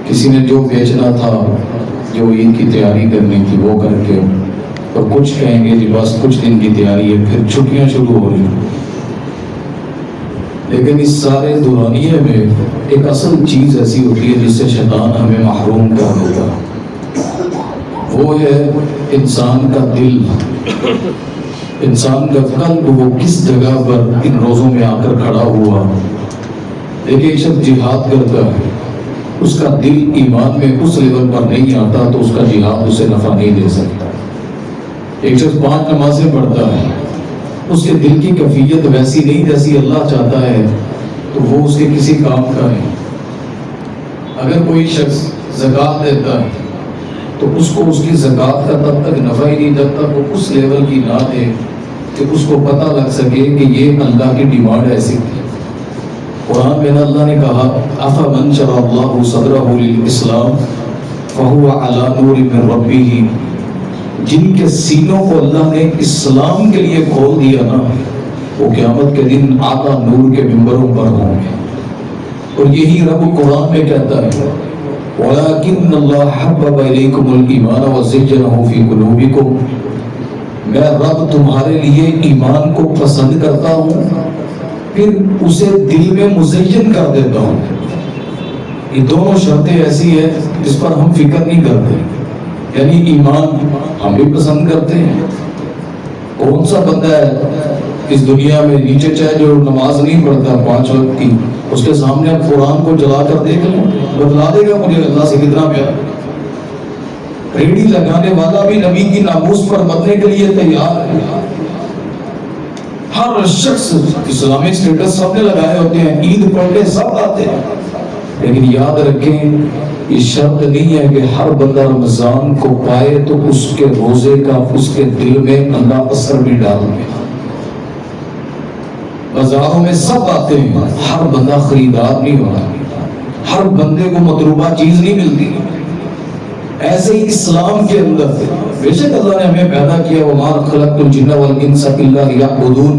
کسی نے جو بیچنا تھا، جو عید کی تیاری کرنی تھی وہ کر کے، اور کچھ کہیں گے جی بس کچھ دن کی تیاری ہے، پھر چھٹیاں شروع ہو رہی ہیں۔ لیکن اس سارے دورانیے میں ایک اصل چیز ایسی ہوتی ہے جس سے شیطان ہمیں محروم کر دیتا ہے، وہ ہے انسان کا دل، انسان کا قلب۔ وہ کس جگہ پر ان روزوں میں آ کر کھڑا ہوا؟ دیکھیں ایک شخص جہاد کرتا ہے، اس کا دل ایمان میں اس لیول پر نہیں آتا تو اس کا جہاد اسے نفع نہیں دے سکتا۔ ایک شخص 5 نمازیں پڑھتا ہے، اس کے دل کی کیفیت ویسی نہیں جیسی اللہ چاہتا ہے تو وہ اس کے کسی کام کا نہیں۔ اگر کوئی شخص زکوٰۃ دیتا ہے تو اس کو اس کی زکوٰۃ کا تب تک نفع ہی نہیں، جب تک وہ اس لیول کی نہ دے کہ اس کو پتہ لگ سکے کہ یہ اللہ کی ڈیمانڈ ایسی تھی۔ قرآن میں اللہ نے کہا أَفَمَنْ شَرَحَ اللَّهُ صَدْرَهُ لِلْإِسْلَامِ فَهُوَ عَلَى نُورٍ مِّن رَبِّهِ، جن کے سینوں کو اللہ نے اسلام کے لیے کھول دیا نا، وہ قیامت کے دن آقا نور کے ممبروں پر ہوں گے۔ اور یہی رب قرآن میں کہتا ہے وَلَكِنَّ اللَّهَ حَبَّبَ إِلَيْكُمُ الْإِيمَانَ وَزَيَّنَهُ فِي قُلُوبِكُمْ، میں رب تمہارے لیے ایمان کو پسند کرتا ہوں، پھر اسے دل میں مزین کر دیتا ہوں۔ یہ دونوں شرطیں ایسی ہیں جس پر ہم فکر نہیں کرتے، یعنی ایمان ہم بھی پسند کرتے ہیں۔ کون سا بندہ ہے اس دنیا میں نیچے چاہے جو نماز نہیں پڑھتا 5 وقت کی، اس کے سامنے آپ قرآن کو جلا کر دیکھ لیں، بتلا دے گا مجھے اللہ سے کتنا پیار۔ ریڑھی لگانے والا بھی نبی کی ناموس پر مرنے کے لیے تیار ہے۔ ہر شخص اسلامک اسٹیٹس سب نے لگائے ہوتے ہیں، عید پڑھنے سب آتے ہیں، لیکن یاد رکھیں یہ شرط نہیں ہے کہ ہر بندہ رمضان کو پائے تو اس کے روزے کا اس کے دل میں اللہ اثر بھی ڈال دے۔ بازاروں میں سب آتے ہیں، ہر بندہ خریدار نہیں ہوتا، ہر بندے کو مطلوبہ چیز نہیں ملتی۔ ایسے ہی اسلام کے اندر بے شک اللہ نے ہمیں پیدا کیا وَمَا خَلَقْتُ الْجِنَّ وَالْإِنسَ إِلَّا لِيَعْبُدُونِ،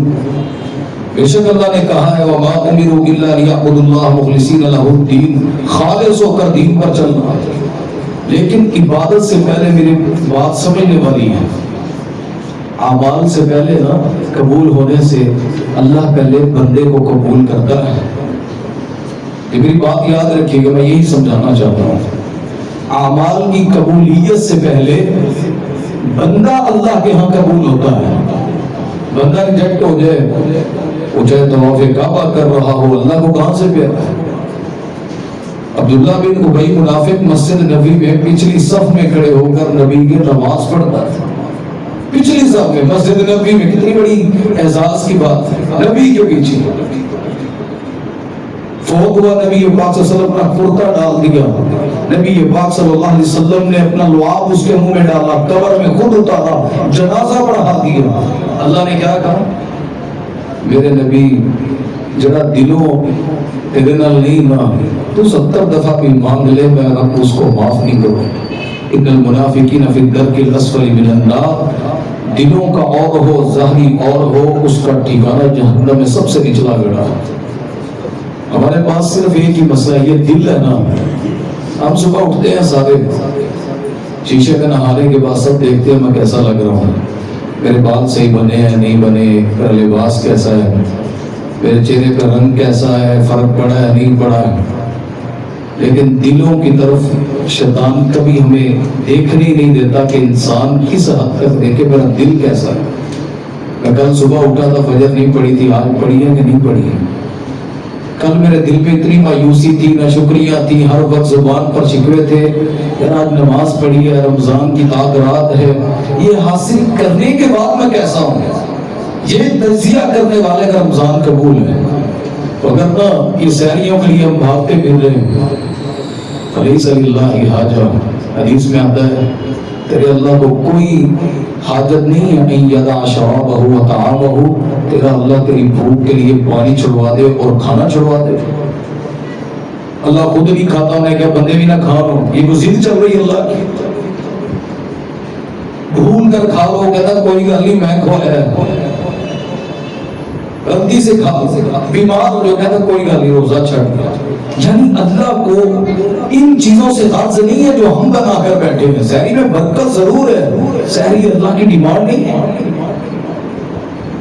بے شک اللہ نے کہا ہے وَمَا أُمِرُوا إِلَّا لِيَعْبُدُوا اللَّهَ مُخْلِصِينَ لَهُ الدِّينَ، خالص ہو کر دین پر چلنا۔ لیکن عبادت سے پہلے میری بات سمجھنے والی ہے، اعمال سے پہلے نا قبول ہونے سے اللہ پہلے بندے کو قبول کرتا ہے۔ کہ میری بات یاد رکھیے گا، میں یہی سمجھانا چاہتا ہوں، اعمال کی قبولیت سے پہلے بندہ اللہ کے ہاں قبول ہوتا ہے۔ بندہ ریجیکٹ ہو جائے، وہ چاہے طواف کعبہ کر رہا ہو، اللہ کو کہاں سے پیارا ہے۔ عبداللہ بن ابی منافق مسجد نبی میں پچھلی صف میں کھڑے ہو کر نبی کی نماز پڑھتا تھا، پچھلی صف میں مسجد نبی میں، کتنی بڑی اعزاز کی بات ہے، نبی کے پیچھے۔ فوت ہوا، نبی پاک صلی اللہ علیہ وسلم اپنا کرتا ڈال دیا، نبی پاک صلی اللہ علیہ وسلم نے اپنا لعاب اس کے منہ میں ڈالا، قبر میں خود اتارا، جنازہ پڑھا دیا۔ اللہ نے کیا کہا؟ میرے نبی جڑا دلوں تیرے نال نہیں نا، تو 70 دفعہ بھی مانگ لے، میں رب اس کو معاف نہیں کروں۔ ان المنافقین فی الدرک الاسفل من النار، دلوں کا اور ہو ظاہری اور ہو، اس کا ٹھکانہ جہنم میں سب سے نچلا گڑا ہے۔ ہمارے پاس صرف ایک ہی مسئلہ ہے، یہ دل ہے نا۔ ہم صبح اٹھتے ہیں سارے، شیشے میں نہانے کے بعد سب دیکھتے ہیں میں کیسا لگ رہا ہوں، میرے بال صحیح بنے ہیں نہیں بنے، میرا لباس کیسا ہے، میرے چہرے کا رنگ کیسا ہے، فرق پڑا ہے نہیں پڑا ہے۔ لیکن دلوں کی طرف شیطان کبھی ہمیں دیکھنے نہیں دیتا کہ انسان کس حد تک دیکھے میرا دل کیسا ہے۔ میں کل صبح اٹھا تھا، فجر نہیں پڑی تھی، آج پڑھی ہے کہ نہیں پڑھی ہے؟ کل میرے دل پہ اتنی مایوسی تھی، نہ شکریہ تھی، ہر وقت زبان پر شکوے تھے، یار آج نماز پڑھی ہے، رمضان کی تاک رات ہے، یہ حاصل کرنے کے بعد میں کیسا ہوں، یہ تجزیہ کرنے والے کا رمضان قبول ہے۔ اگر نہ یہ سحریوں کے لیے ہم بھاگتے پھر رہے ہیں، فلیس للہ حاجہ، حدیث میں آتا ہے تیرے اللہ کو کوئی حاجت نہیں ہے ان یدع شرابہ و طعامہ، تیرا اللہ تیری بھوک کے لیے پانی چھڑوا دے اور کھانا چھڑوا دے۔ اللہ خود نہیں کھاتا، انہیں کیا بندے بھی نہ کھا لو، یہ وہ ضد چل رہی ہے اللہ کی، بھول کر کھا لو، کہتا کوئی گل نہیں میں کھوایا ہے۔ غلطی سے کھا بیمار ہو جو کہتا کوئی گل نہیں روزہ چھڑ دیا. یعنی اللہ کو ان چیزوں سے غرض نہیں ہے جو ہم بنا کر بیٹھے ہیں. سحری میں برکت ضرور ہے, سحری اللہ کی ڈیمانڈ نہیں ہے.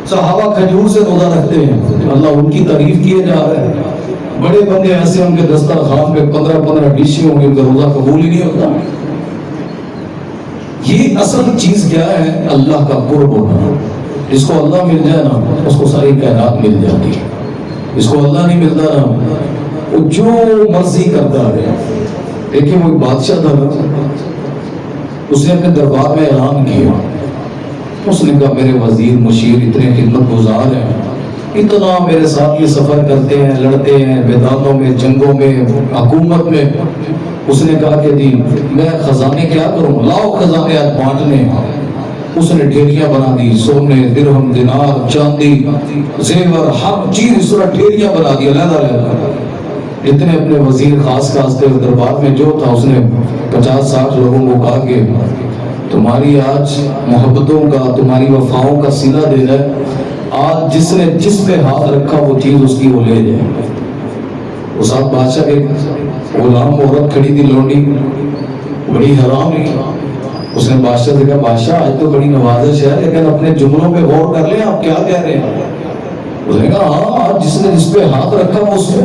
صحابہ کھجور سے روزہ رکھتے ہیں, اللہ ان کی تعریف کیے جا رہے ہیں. بڑے بندے ایسے ان کے دسترخوان پہ 15 ڈشیں ہوں گے, ان کا روزہ قبول ہی نہیں ہوتا. یہ اصل چیز کیا ہے؟ اللہ کا قرب ہونا. جس کو اللہ مل جائے نا اس کو ساری کائنات مل جاتی ہے. جس کو اللہ نہیں ملتا نا وہ جو مرضی کرتا رہے. دیکھیں وہ ایک بادشاہ تھا, اس نے اپنے دربار میں اعلان کیا. اس نے کہا میرے وزیر مشیر اتنے خدمت گزار ہیں, اتنا میرے ساتھ یہ سفر کرتے ہیں, لڑتے ہیں میدانوں میں, جنگوں میں, حکومت میں. اس نے کہا کہ جی میں خزانے کیا کروں, لاؤ خزانے آج بانٹنے. اس نے ڈھیریاں بنا دی, سونے, درہم, دینار, چاندی, زیور, ہر چیز اس طرح ڈھیریاں بنا دی علیحدہ علیحدہ. اتنے اپنے وزیر خاص تھے دربار میں جو تھا, اس نے 50-60 لوگوں کو کہا کہ تمہاری آج محبتوں کا, تمہاری وفاؤں کا صلہ دے جائے. آج جس نے جس پہ ہاتھ رکھا وہ چیز اس کی وہ لے جائے. اس ساتھ بادشاہ کے غلام عورت کھڑی تھی, لونڈی, بڑی حیران ہوئی. اس نے بادشاہ سے کہا بادشاہ آج تو بڑی نوازش ہے لیکن اپنے جملوں پہ غور کر لیں, آپ کیا کہہ رہے ہیں؟ اس نے کہا ہاں آج جس نے جس پہ ہاتھ رکھا وہ اس پہ.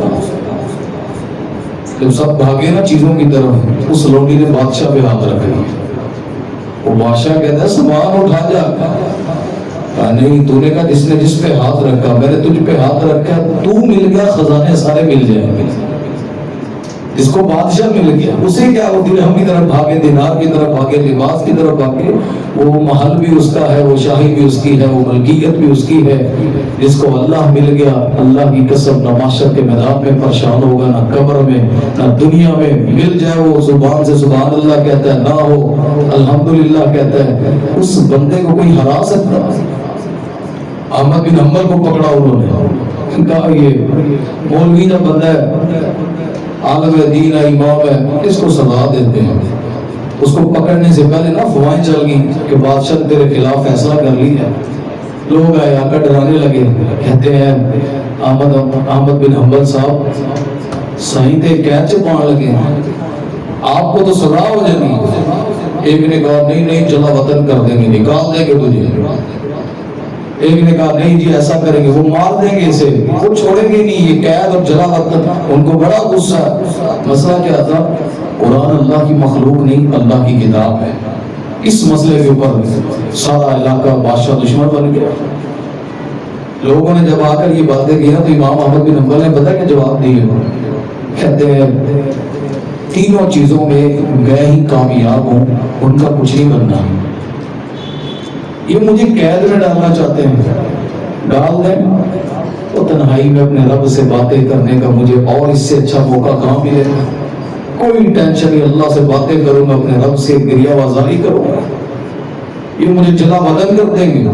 جب سب بھاگے نا چیزوں کی طرف, اس لونڈی نے بادشاہ پہ ہاتھ رکھا. وہ بادشاہ کہتا ہے سامان اٹھا جا. کہا نہیں, تو نے کہا جس نے جس پہ ہاتھ رکھا, میں نے تجھ پہ ہاتھ رکھا, تو مل گیا خزانے سارے مل جائیں گے. جس کو بادشاہ مل گیا اسے کیا, وہ درہم کی طرف بھاگے, دینار کی طرف بھاگے, لباس کی طرف بھاگے. وہ محل بھی اس کا ہے, وہ شاہی بھی اس کی ہے, وہ ملکیت بھی اس کی ہے. جس کو اللہ مل گیا, اللہ کی قسم نہ معاشر کے میدان میں پریشان ہوگا, نہ قبر میں, نہ دنیا میں. مل جائے وہ زبان سے سبحان اللہ کہتا ہے, نہ ہو الحمدللہ کہتا ہے. اس بندے کو کوئی ہرا سکتا؟ احمد بن حنبل کو پکڑا انہوں نے, کہا یہ مولوی کا بندہ ہے, عالم دین ہے, امام ہے, اس کو سزا دیتے ہیں. اس کو پکڑنے سے پہلے نا افواہیں چل گئی کہ بادشاہ نے تیرے خلاف فیصلہ کر لیا. لوگ آئے آ کر ڈرانے لگے, کہتے ہیں احمد بن حنبل صاحب صحیح تھے, قید سے پان لگے, آپ کو تو سزا ہو جانی. ایک نے کہا نہیں نہیں چلا وطن کر دیں گے, نکال دیں گے تجھے. ایک نے کہا نہیں جی ایسا کریں گے, وہ مار دیں گے اسے, وہ چھوڑیں گے نہیں, یہ قید اور جلا وطن. ان کو بڑا غصہ. مسئلہ کیا تھا؟ قرآن اللہ کی مخلوق نہیں, اللہ کی کتاب ہے. اس مسئلے کے اوپر سارا علاقہ بادشاہ دشمن بن گیا. لوگوں نے جب آ کر یہ باتیں کی نا تو امام احمد بن حنبل نے پتہ کیا جواب دیے؟ کہتے ہیں تینوں چیزوں میں میں ہی کامیاب ہوں, ان کا کچھ نہیں بننا. یہ مجھے قید میں ڈالنا چاہتے ہیں, ڈال دیں. وہ تنہائی میں اپنے رب سے باتیں کرنے کا مجھے اور اس سے اچھا موقع کہاں ملے گا؟ کوئی ٹینشن نہیں, اللہ سے باتیں کروں گا, اپنے رب سے گریہ وازاری کروں گا. یہ مجھے جلا وطن کر دیں گے,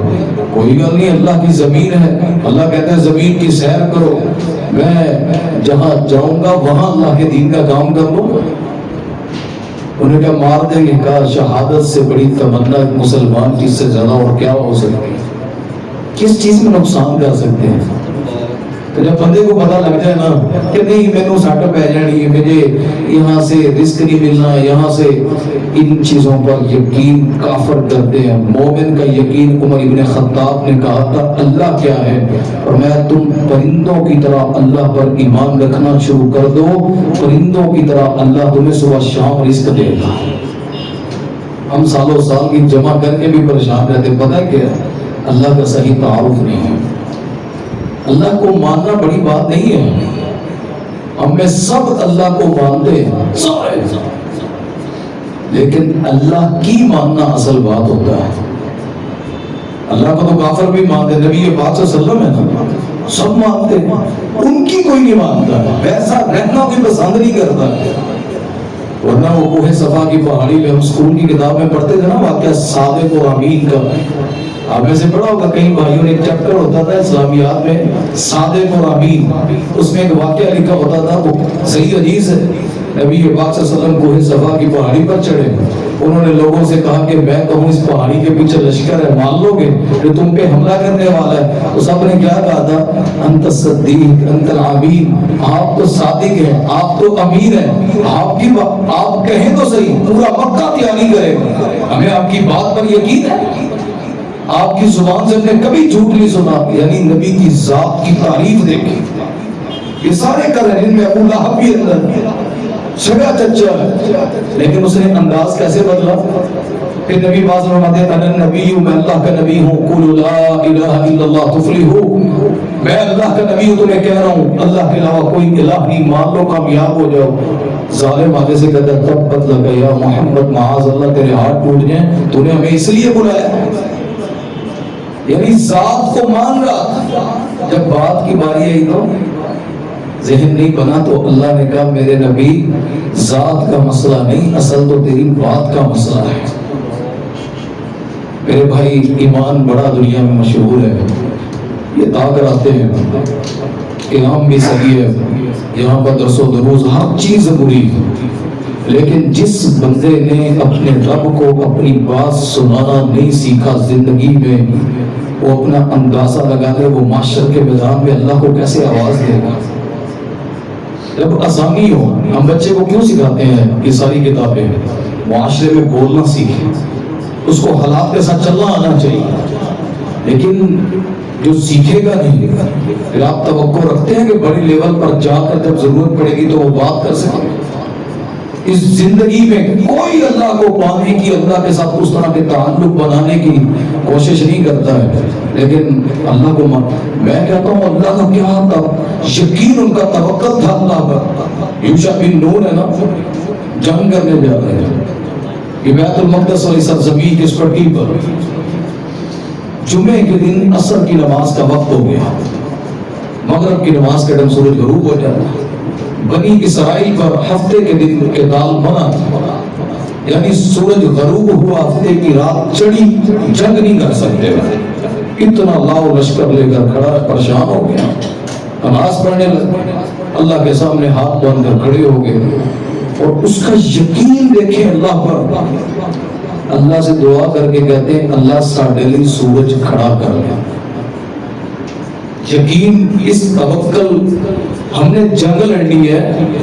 کوئی گل نہیں, اللہ کی زمین ہے. اللہ کہتا ہے زمین کی سیر کرو, میں جہاں جاؤں گا وہاں اللہ کے دین کا کام کر لوں گا. انہیں کہا مار دیں گے. کہا شہادت سے بڑی تمنا مسلمان چیز سے زیادہ اور کیا ہو سکتی ہے؟ کس چیز میں نقصان کر سکتے ہیں؟ تو جب بندے کو پتہ لگ جائے نا کہ نہیں مینوں سٹ پہ جانی ہے, مجھے یہاں سے رزق نہیں ملنا, یہاں سے, ان چیزوں پر یقین کافر کرتے ہیں. مومن کا یقین, عمر ابن خطاب نے کہا تھا اللہ کیا ہے, اور میں تم پرندوں کی طرح اللہ پر ایمان رکھنا شروع کر دو, پرندوں کی طرح اللہ تمہیں صبح شام رزق دے گا. ہم سالوں سال کی جمع کر کے بھی پریشان رہتے. پتہ ہے کیا, اللہ کا صحیح تعارف نہیں ہے. اللہ کو ماننا بڑی بات نہیں ہے. ہم میں سب اللہ کو مانتے ہیں سارے, لیکن اللہ کی ماننا اصل بات ہوتا ہے. اللہ کو تو کافر بھی مانتے, نبی پاک صلی اللہ علیہ وسلم ہے نا, سب مانتے ہیں, ان کی کوئی نہیں مانتا, ویسا رہنا کوئی پسند نہیں کرتا. ورنہ وہ کوہ صفا کی پہاڑی میں ہم اسکول کی کتاب میں پڑھتے تھے نا واقعہ صادق اور امین کا. آپ میں سے پڑھا ہوگا کئی بھائیوں نے, ایک چیپٹر ہوتا تھا اسلامیات میں صادق اور امین, اس میں ایک واقعہ لکھا ہوتا تھا, وہ صحیح حدیث ہے. نبی پاک صلی اللہ علیہ وسلم کوہ صفا کی پہاڑی پر چڑھے, انہوں نے لوگوں سے کہا کہ میں کہوں اس پہاڑی کے پیچھے لشکر ہے، مان لو گے جو تم پہ حملہ کرنے والا ہے؟ تو سب نے کیا کہا تھا؟ انت الصدیق انت العمین، آپ تو صادق ہیں، آپ تو امین ہیں، آپ کی آپ کہیں تو صحیح، پورا مکہ تیاری کرے گا، ہمیں آپ کی بات پر یقین ہے، آپ کی زبان سے ہم نے کبھی جھوٹ نہیں سنا۔ یعنی نبی کی ذات کی تعریف دیکھی، یہ سارے کر رہے ہیں، ان میں ابو لہب بھی اندر سگا چچا ہے، لیکن اس نے انداز کیسے بدلا؟ پھر نبی باز فرماتے ہیں انا نبی، میں اللہ کا نبی ہوں، قولوا لا الہ الا اللہ تفلحوا، میں اللہ کا نبی ہوں، تمہیں کہہ رہا ہوں اللہ کے علاوہ کوئی الہ نہیں، مان لو کامیاب ہو جاؤ۔ ظالم آگے سے کہتا ہے تبت لک یا محمد، معاذ اللہ تیرے ہاتھ ٹوٹ جائیں، تو نے ہمیں اس لیے بلایا؟ یعنی ذات کو مان رہا تھا، جب بات کی باری آئی تو ذہن نہیں بنا، تو اللہ نے کہا میرے نبی ذات کا مسئلہ نہیں، اصل تو تیری بات کا مسئلہ ہے۔ میرے بھائی ایمان بڑا دنیا میں مشہور ہے، یہ تا کراتے ہیں قیام بھی صحیح ہے، یہاں پر درس و دروس ہر چیز ضروری ہے، لیکن جس بندے نے اپنے رب کو اپنی بات سنانا نہیں سیکھا زندگی میں، وہ اپنا اندازہ لگا لے وہ معاشر کے میدان میں اللہ کو کیسے آواز دے گا۔ جب آسانی ہو، ہم بچے کو کیوں سکھاتے ہیں یہ ساری کتابیں؟ معاشرے میں بولنا سیکھیں، اس کو حالات کے ساتھ چلنا آنا چاہیے، لیکن جو سیکھے گا نہیں، پھر آپ توقع رکھتے ہیں کہ بڑی لیول پر جا کر جب ضرورت پڑے گی تو وہ بات کر سکے؟ اس زندگی میں کوئی اللہ کو پانے کی، اللہ کے ساتھ اس طرح کے تعلق بنانے کی کوشش نہیں کرتا ہے، لیکن اللہ کو میں کہتا ہوں اللہ کا کیا تھا یقین، ان کا توکل تھا اللہ پر۔ یوشع بن نون ہے نا، جنگ کرنے جا رہے ہیں کہ بیت المقدس والی سرزمین کی سٹی پر، جمعے کے دن عصر کی نماز کا وقت ہو گیا، مغرب کی نماز کے ٹائم سورج غروب ہو جاتا، بنی اسرائیل پر ہفتے کے دن قتال منع، یعنی سورج غروب ہوا ہفتے کی رات چڑھی، جنگ نہیں کر سکتے، اتنا لاؤ لشکر لے کر کھڑا، پریشان ہو گیا، نماز پڑھنے لگے، اللہ کے سامنے ہاتھ باندھ کر کھڑے ہو گئے، اور اس کا یقین دیکھیں اللہ پر، اللہ سے دعا کر کے کہتے ہیں اللہ ساڈے لیے سورج کھڑا کر لے۔ یقین، اس توکل، ہم نے جنگ لڑنی ہے،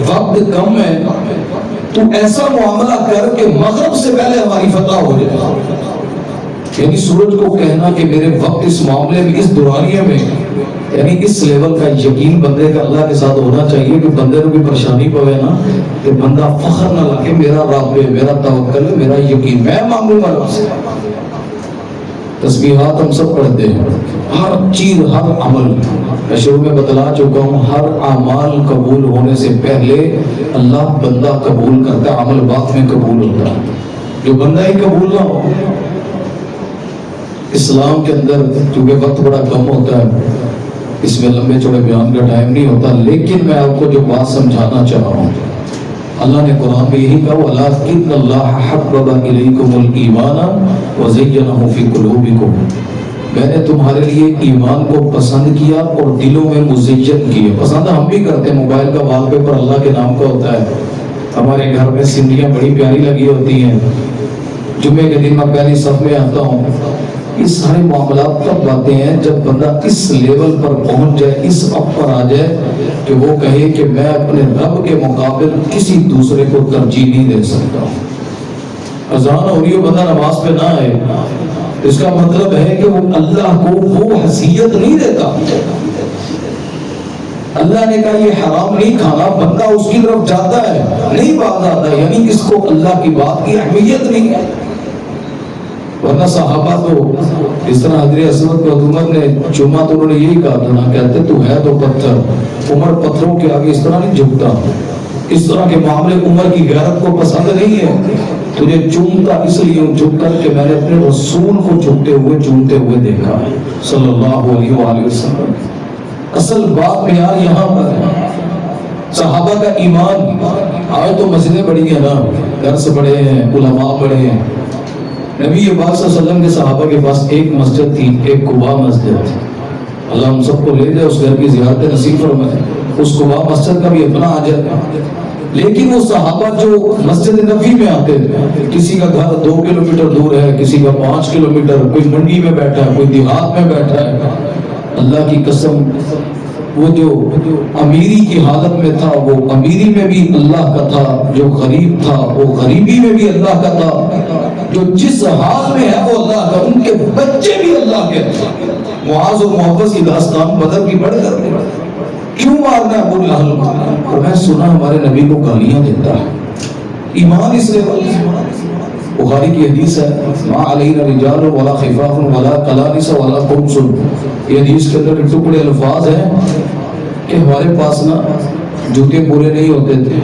وقت کم ہے، تو ایسا معاملہ کر کے مغرب سے پہلے ہماری فتح ہو جائے، یعنی سورج کو کہنا کہ میرے وقت اس معاملے میں، اس دورانیے میں، یعنی اس لیول کا یقین بندے کا اللہ کے ساتھ ہونا چاہیے کہ بندے کو بھی پریشانی پوے نا، کہ بندہ فخر نہ لگے میرا رب ہے، میرا توکل ہے، میرا یقین، میں مانگوں گا رب سے۔ تسبیحات ہم سب پڑھتے ہیں، ہر چیز، ہر عمل، میں شروع میں بتلا چکا ہوں، ہر اعمال قبول ہونے سے پہلے اللہ بندہ قبول کرتا ہے، عمل بعد میں قبول ہوتا ہے، جو بندہ ہی قبول نہ ہو۔ اسلام کے اندر کیونکہ وقت بڑا کم ہوتا ہے، اس میں لمبے چوڑے بیان کا ٹائم نہیں ہوتا، لیکن میں آپ کو جو بات سمجھانا چاہ رہا ہوں، اللہ نے قرآن میں یہی کہا وَلَٰكِنَّ اللَّهَ حَبَّبَ إِلَيْكُمُ الْإِيمَانَ وَزَيَّنَهُ فِي قُلُوبِكُمْ، میں نے تمہارے لیے ایمان کو پسند کیا اور دلوں میں مزین کیا۔ پسند ہم بھی کرتے ہیں، موبائل کا وال پیپر اللہ کے نام کا ہوتا ہے، ہمارے گھر میں سنریاں بڑی پیاری لگی ہوتی ہیں، جمعے کے دن میں پہلی صف میں آتا ہوں۔ یہ سارے معاملات تب آتے ہیں جب بندہ اس لیول پر پہنچ جائے، اس اب پر آ جائے کہ وہ کہے کہ میں اپنے رب کے مقابل کسی دوسرے کو ترجیح نہیں دے سکتا۔ اذان ہو رہی ہو، بندہ نماز پہ نہ آئے، اس کا مطلب ہے کہ وہ اللہ کو وہ حیثیت نہیں دیتا۔ اللہ نے کہا یہ حرام نہیں کھانا، بندہ اس کی طرف جاتا ہے، نہیں باز آتا، یعنی اس کو اللہ کی بات کی اہمیت نہیں ہے۔ ورنہ صحابہ تو اس طرح حضرت اسود کو عمر نے چوما تو انہوں نے یہی کہا تھا نا، کہتے تو ہے تو پتھر، عمر پتھروں کے آگے اس طرح نہیں جھکتا، اس طرح کے معاملے عمر کی غیرت کو پسند نہیں ہے، تجھے چومتا اس لیے جھک کر کہ میں نے اپنے رسول کو جھکتے ہوئے چومتے ہوئے دیکھا ہے صلی اللہ علیہ وآلہ وسلم۔ اصل بات معیار یہاں پر ہے، صحابہ کا ایمان۔ آج تو مسجدیں بڑی ہیں نا، درس بڑے ہیں، علماء بڑے ہیں، نبی پاک صلی اللہ علیہ وسلم کے صحابہ کے پاس ایک مسجد تھی، ایک قباء مسجد تھی، اللہ ہم سب کو لے جائے اس گھر کی زیارت نصیب فرمائے۔ اس قباء مسجد کا بھی اپنا اجر ہے، لیکن وہ صحابہ جو مسجد نبوی میں آتے تھے، کسی کا گھر 2 کلومیٹر دور ہے، کسی کا 5 کلومیٹر، کوئی منڈی میں بیٹھا ہے، کوئی دیہات میں بیٹھا ہے، اللہ کی قسم وہ جو امیری کی حالت میں تھا وہ امیری میں بھی اللہ کا تھا، جو غریب تھا وہ غریبی میں بھی اللہ کا تھا، جو جس حال میں ہے وہ اللہ کا، ان کے بچے بھی اللہ کے تھے۔ معاذ و محبت کی داستان بدر کی بڑھ کر کیوں مارنا ہے ابو جہل کو؟ اور میں سنا ہمارے نبی کو گالیاں دیتا ہے، ایمان اس لیے بخاری کی حدیث ہے، ما علینا رجال ولا خفاف ولا قلانس ولا قمص، یہ حدیث کے اندر ٹکڑے الفاظ ہیں کہ ہمارے پاس نا جوتے پورے نہیں ہوتے تھے،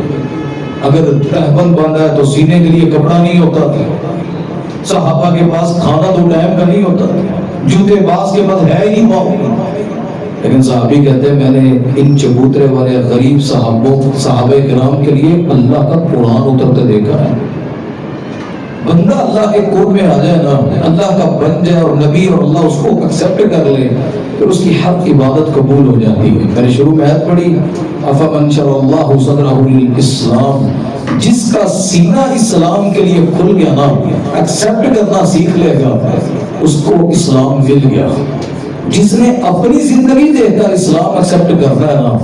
اگر تہبند باندھا ہے تو سینے کے لیے کپڑا نہیں ہوتا تھا، صحابہ کے پاس کھانا 2 ٹائم کا نہیں ہوتا تھا، جوتے باز کے پاس ہے ہی نہیں، لیکن صحابی کہتے ہیں میں نے ان چبوترے والے غریب صحابہ کرام کے لیے اللہ کا قرآن اترتے دیکھا ہے۔ بندہ اللہ کے قرب میں آ جائے نا، اللہ کا بن جائے اور نبی اور اللہ اس کو ایکسپٹ کر لے، پھر اس کی ہر عبادت قبول ہو جاتی ہے۔ میں نے شروع میں آیت پڑھی، افمن شرح اللہ صدرہ للاسلام، جس کا سینہ اسلام کے لیے کھل گیا نا، ایکسپٹ کرنا سیکھ لے گا، اس کو اسلام مل گیا۔ جس نے اپنی زندگی دیکھ کر اسلام ایکسپٹ کرنا ہے نا،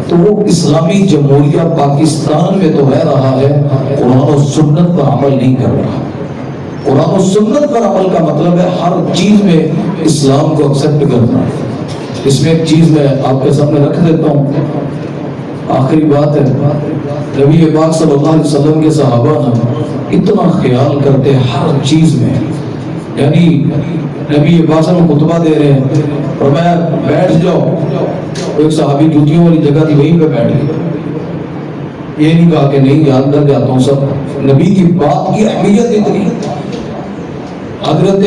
تو وہ اسلامی جمہوریہ پاکستان میں تو رہ رہا ہے، قرآن و سنت پر عمل نہیں کر رہا۔ قرآن و سنت پر عمل کا مطلب ہے ہر چیز میں اسلام کو ایکسپٹ کرنا۔ اس میں ایک چیز میں آپ کے سامنے رکھ دیتا ہوں، آخری بات ہے، نبی پاک صلی اللہ علیہ وسلم کے صحابہ نا اتنا خیال کرتے ہر چیز میں، یعنی نبی پاک صلی اللہ علیہ وسلم خطبہ دے رہے ہیں اور میں بیٹھ جاؤ، ایک صحابی جوتیوں والی جگہ تھی وہیں پہ بیٹھ گئے، یہ نہیں کہا کہ نہیں یاد کر جاتا ہوں سب، نبی کی بات کی اہمیت اتنی۔ حضرت